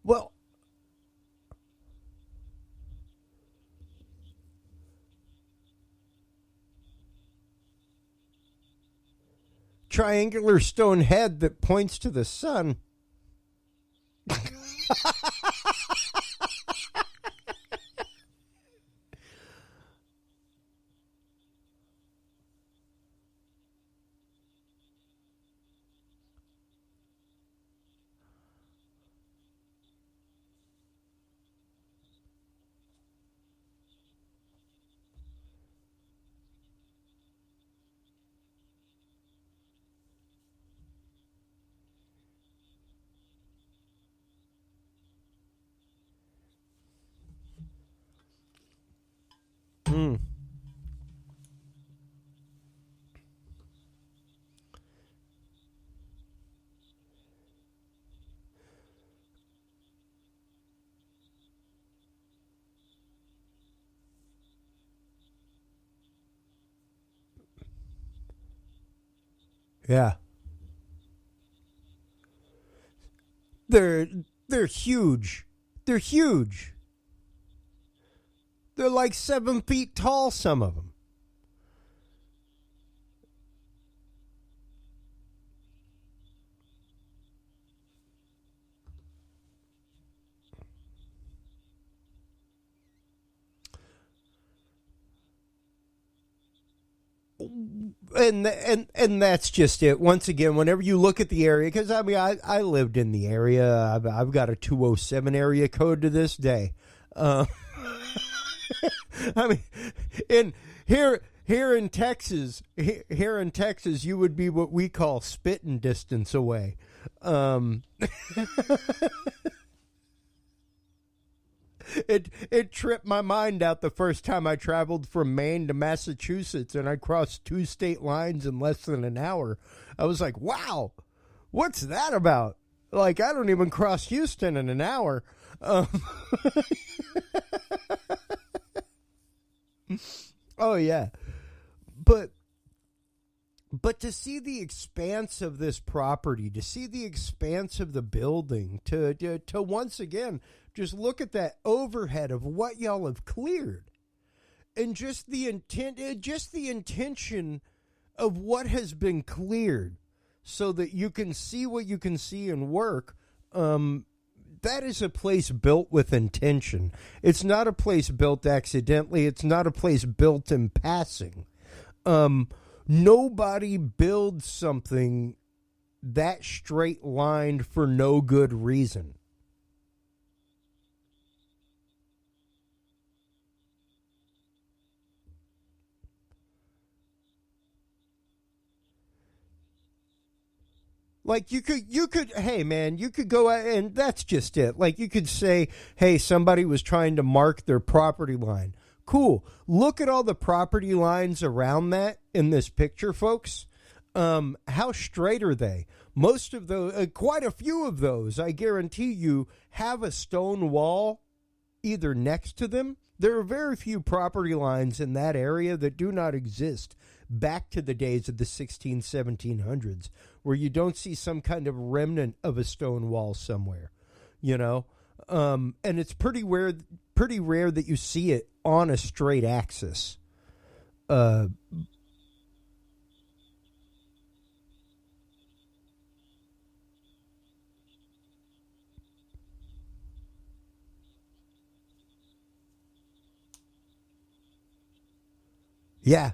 Well, triangular stone head that points to the sun. Mm. Yeah. They're they're huge. They're huge. They're like 7 feet tall, some of them. And that's just it. Once again, whenever you look at the area, because I mean, I lived in the area. I've got a 207 area code to this day. Uh, I mean, in here in Texas, here in Texas, you would be what we call spitting distance away. Um, it tripped my mind out the first time I traveled from Maine to Massachusetts, and I crossed 2 state lines in less than an hour. I was like, "Wow, what's that about?" Like, I don't even cross Houston in an hour. Um, oh yeah, but to see the expanse of this property, to see the expanse of the building, to once again Just look at that overhead of what y'all have cleared. And just the intention of what has been cleared so that you can see what you can see and work. That is a place built with intention. It's not a place built accidentally. It's not a place built in passing. Nobody builds something that straight lined for no good reason. Like you could, hey man, you could go out and that's just it. Like you could say, hey, somebody was trying to mark their property line. Cool. Look at all the property lines around that in this picture, folks. How straight are they? Most of those, quite a few of those, I guarantee you, have a stone wall either next to them. There are very few property lines in that area that do not exist back to the days of the 1700s, where you don't see some kind of remnant of a stone wall somewhere, you know? And it's pretty rare that you see it on a straight axis. Yeah.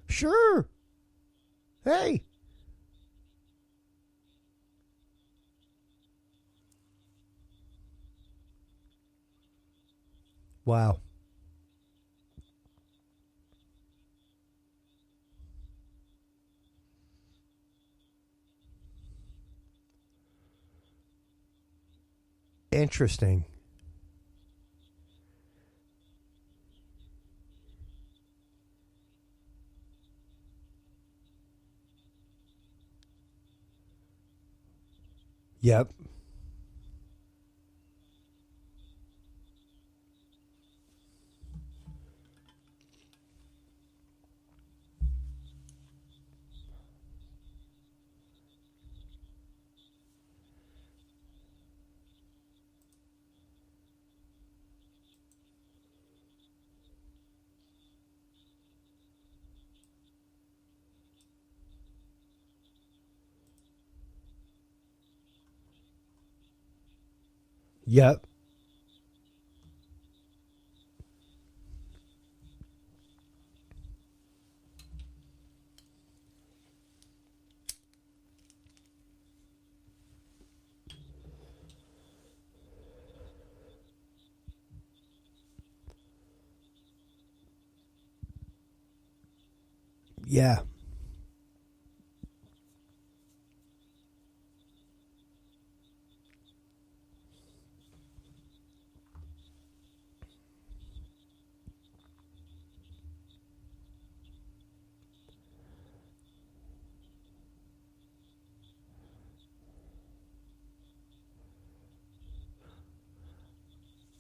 Sure. Hey. Wow. Interesting. Yep. Yep. Yeah.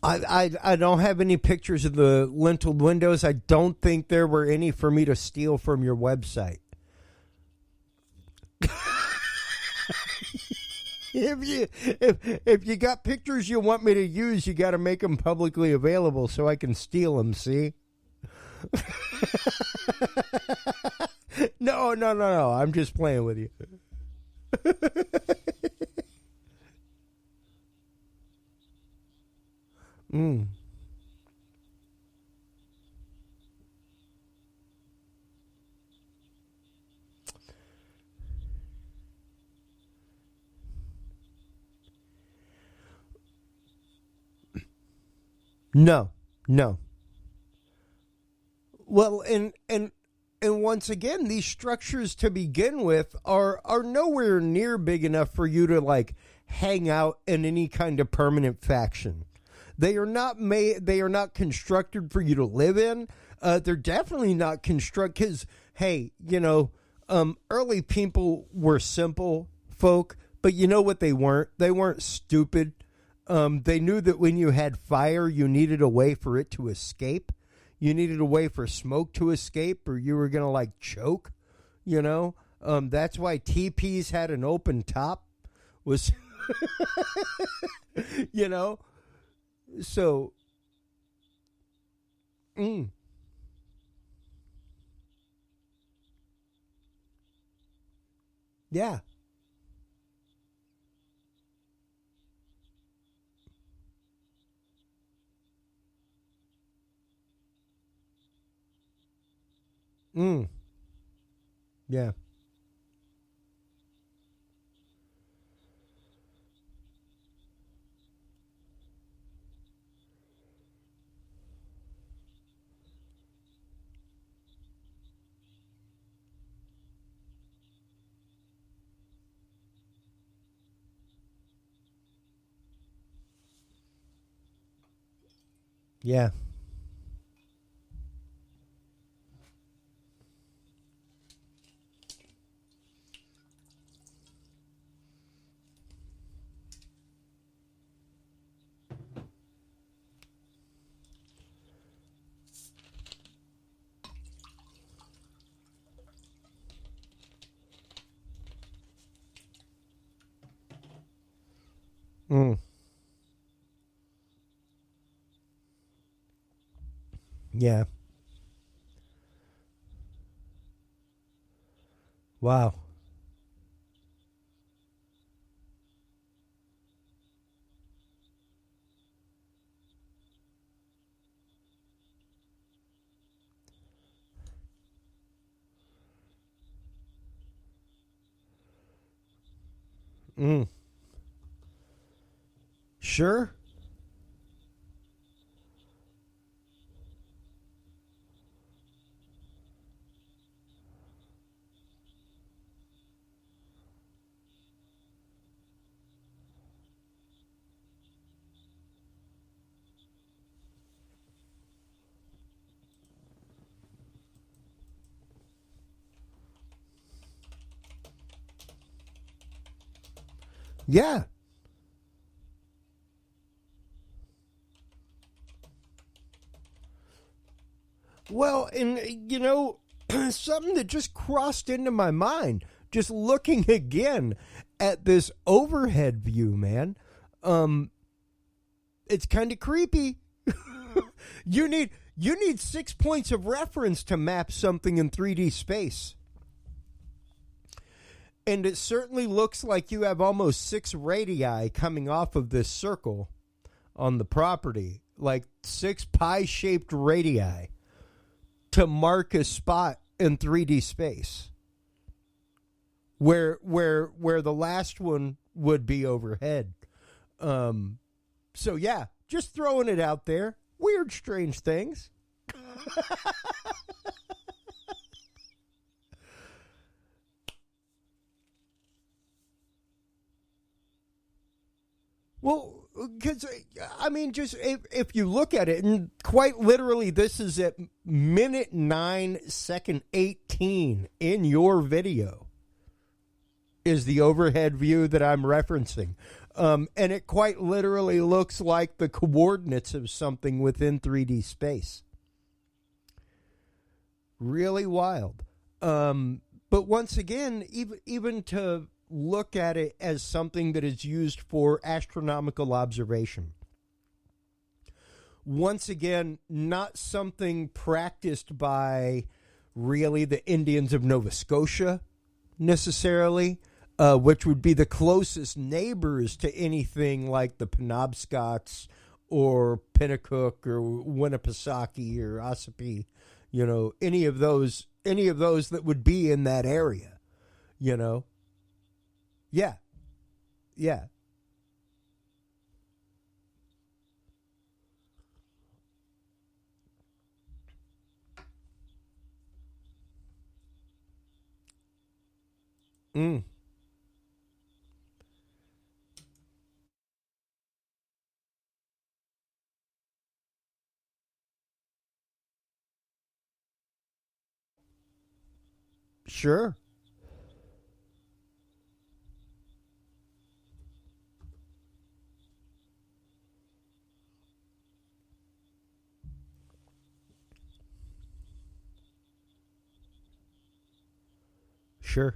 I don't have any pictures of the lintel windows. I don't think there were any for me to steal from your website. If you got pictures you want me to use, you got to make them publicly available so I can steal them. See? No. I'm just playing with you. Mm. No. Well, and once again, these structures to begin with are nowhere near big enough for you to like hang out in any kind of permanent faction. They are not made. They are not constructed for you to live in. They're definitely not constructed because, hey, early people were simple folk, but you know what they weren't? They weren't stupid. They knew that when you had fire, you needed a way for it to escape. You needed a way for smoke to escape, or you were gonna like choke. That's why teepees had an open top. was, you know, so, yeah. Mm, yeah. Yeah. Mm, yeah. Wow. Mm, sure. Yeah. Well, and something that just crossed into my mind, just looking again at this overhead view, man. Um, it's kind of creepy. you need you need 6 points of reference to map something in 3D space. And it certainly looks like you have almost 6 radii coming off of this circle on the property, like 6 pie-shaped radii to mark a spot in 3D space where the last one would be overhead. So yeah, just throwing it out there. Weird, strange things. Well, because I mean, just if you look at it, and quite literally, this is at minute 9, second 18 in your video is the overhead view that I'm referencing. And it quite literally looks like the coordinates of something within 3D space. Really wild. But once again, even to look at it as something that is used for astronomical observation. Once again, not something practiced by really the Indians of Nova Scotia necessarily, which would be the closest neighbors to anything like the Penobscots or Pennacook or Winnipesaukee or Ossipee, any of those that would be in that area, you know. Yeah, yeah. Mm, sure, sure.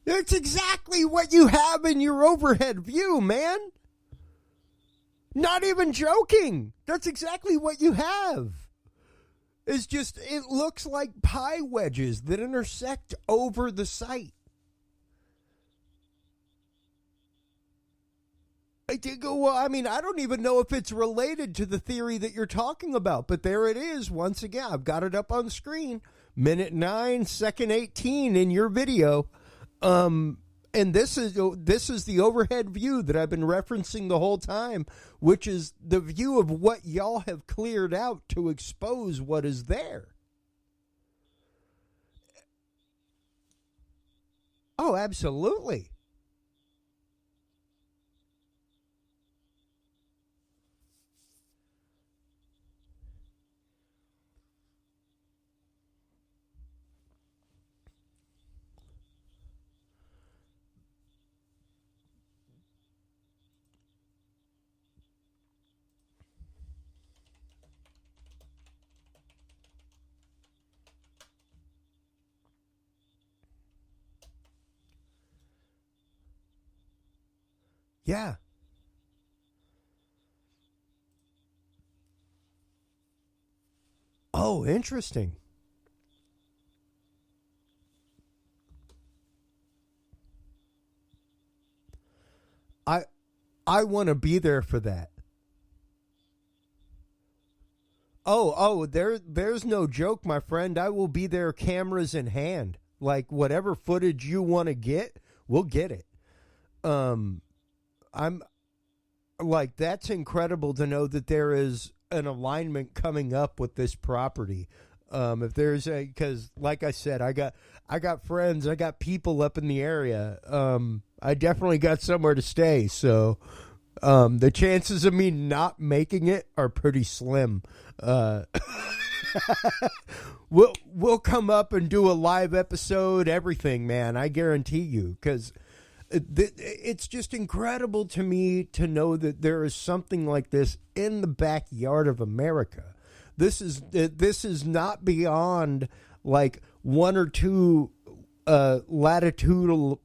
That's exactly what you have in your overhead view, man. Not even joking. That's exactly what you have. It's just, it looks like pie wedges that intersect over the site. I did go, well, I mean, I don't even know if it's related to the theory that you're talking about, but there it is. Once again, I've got it up on screen. Minute 9, second 18 in your video. And this is the overhead view that I've been referencing the whole time, which is the view of what y'all have cleared out to expose what is there. Oh, absolutely. Yeah. Oh, interesting. I I want to be there for that. There's no joke, my friend. I will be there, cameras in hand. Like whatever footage you want to get, we'll get it. Um, I'm like, that's incredible to know that there is an alignment coming up with this property. If there's a, because like I said, I got friends, I got people up in the area. I definitely got somewhere to stay, so the chances of me not making it are pretty slim. Uh, we'll come up and do a live episode, everything, man. I guarantee you, because it's just incredible to me to know that there is something like this in the backyard of America. This is not beyond like one or two latitudinal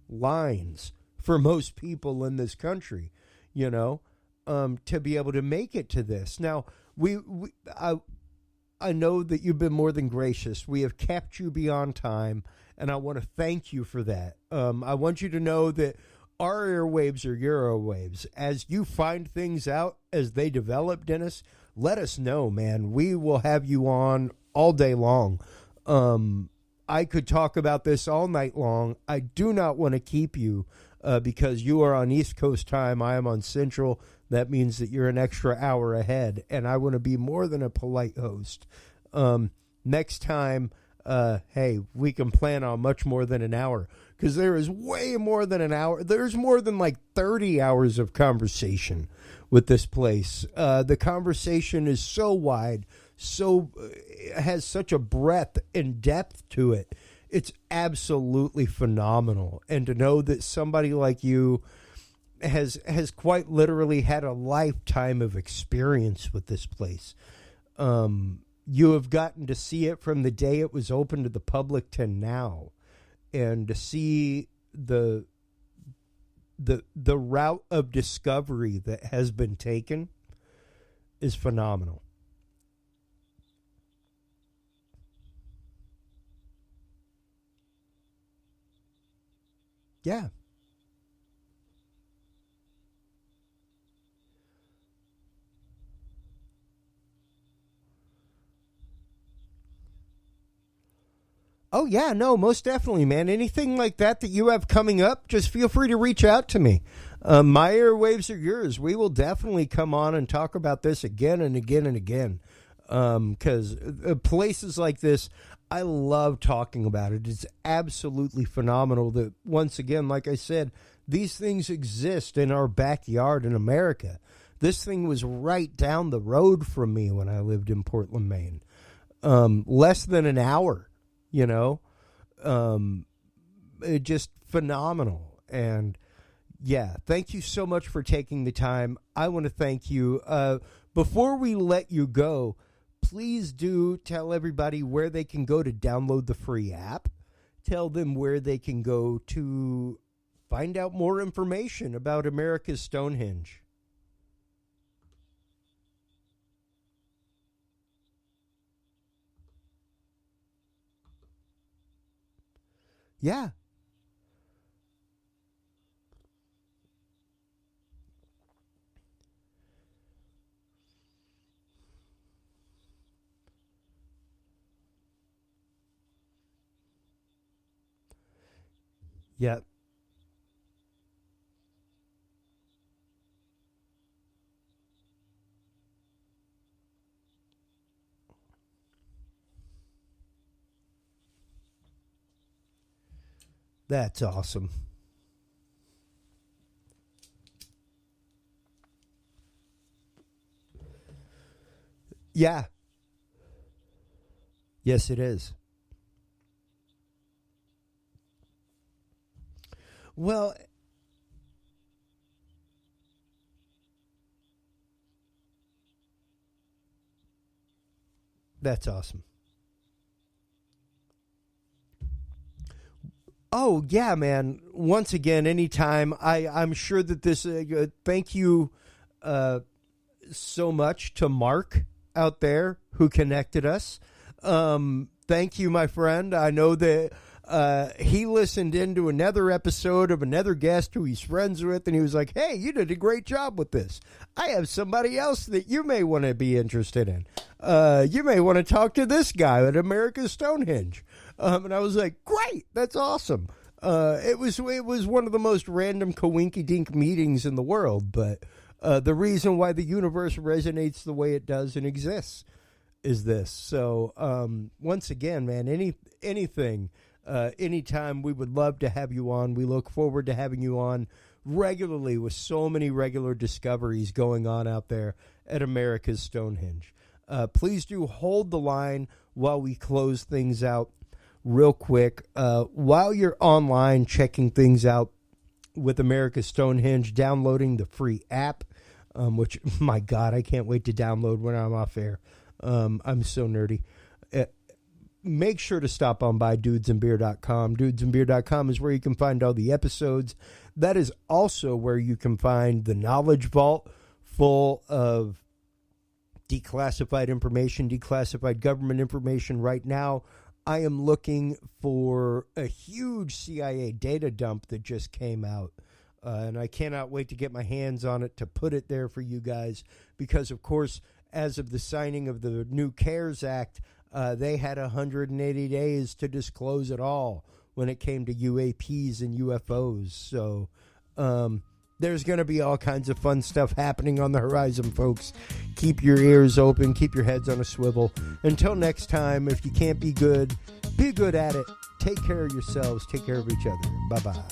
lines for most people in this country, you know, to be able to make it to this. Now, I know that you've been more than gracious. We have kept you beyond time, and I want to thank you for that. I want you to know that our airwaves are your airwaves. As you find things out, as they develop, Dennis, let us know, man. We will have you on all day long. I could talk about this all night long. I do not want to keep you because you are on East Coast time. I am on Central. That means that you're an extra hour ahead, and I want to be more than a polite host. Next time, hey, we can plan on much more than an hour, because there is way more than an hour. There's more than like 30 hours of conversation with this place. The conversation is so wide, has such a breadth and depth to it. It's absolutely phenomenal. And to know that somebody like you has quite literally had a lifetime of experience with this place. You have gotten to see it from the day it was open to the public to now, and to see the route of discovery that has been taken is phenomenal. Yeah. Oh, yeah, no, most definitely, man. Anything like that you have coming up, just feel free to reach out to me. My airwaves are yours. We will definitely come on and talk about this again and again and again. Because places like this, I love talking about it. It's absolutely phenomenal that, once again, like I said, these things exist in our backyard in America. This thing was right down the road from me when I lived in Portland, Maine. Less than an hour. You know, it just phenomenal. And yeah, thank you so much for taking the time. I want to thank you. Before we let you go, please do tell everybody where they can go to download the free app. tell them where they can go to find out more information about America's Stonehenge. Yeah. Yeah. That's awesome. Yeah. Yes, it is. Well, that's awesome. Oh, yeah, man. Once again, anytime. I'm sure that this, thank you so much to Mark out there who connected us. Thank you, my friend. I know that he listened into another episode of another guest who he's friends with, and he was like, hey, you did a great job with this. I have somebody else that you may want to be interested in. You may want to talk to this guy at America's Stonehenge. And I was like, great, that's awesome. It was one of the most random coinky-dink meetings in the world, but the reason why the universe resonates the way it does and exists is this. So once again, man, anything, anytime, we would love to have you on. We look forward to having you on regularly with so many regular discoveries going on out there at America's Stonehenge. Please do hold the line while we close things out real quick. While you're online checking things out with America's Stonehenge, downloading the free app, which, my God, I can't wait to download when I'm off air. I'm so nerdy. Make sure to stop on by dudesandbeer.com. Dudesandbeer.com is where you can find all the episodes. That is also where you can find the Knowledge Vault full of declassified information, declassified government information. Right now, I am looking for a huge CIA data dump that just came out. And I cannot wait to get my hands on it to put it there for you guys. Because, of course, as of the signing of the new CARES Act, they had 180 days to disclose it all when it came to UAPs and UFOs. So there's going to be all kinds of fun stuff happening on the horizon, folks. Keep your ears open. Keep your heads on a swivel. Until next time, if you can't be good at it. Take care of yourselves. Take care of each other. Bye-bye.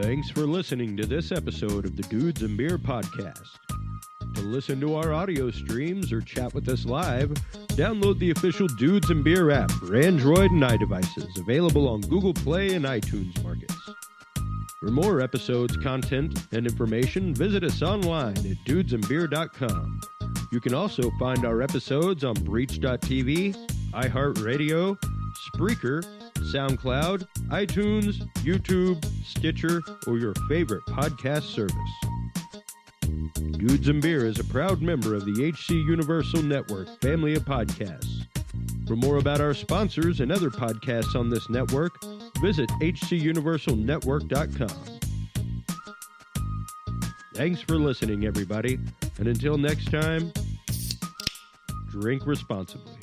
Thanks for listening to this episode of the Dudes and Beer Podcast. To listen to our audio streams or chat with us live, download the official Dudes and Beer app for Android and iDevices, available on Google Play and iTunes markets. For more episodes, content, and information, visit us online at dudesandbeer.com. You can also find our episodes on Breach.tv, iHeartRadio, Spreaker, SoundCloud, iTunes, YouTube, Stitcher, or your favorite podcast service. Dudes and Beer is a proud member of the HC Universal Network family of podcasts. For more about our sponsors and other podcasts on this network, visit hcuniversalnetwork.com. Thanks for listening, everybody, and until next time, drink responsibly.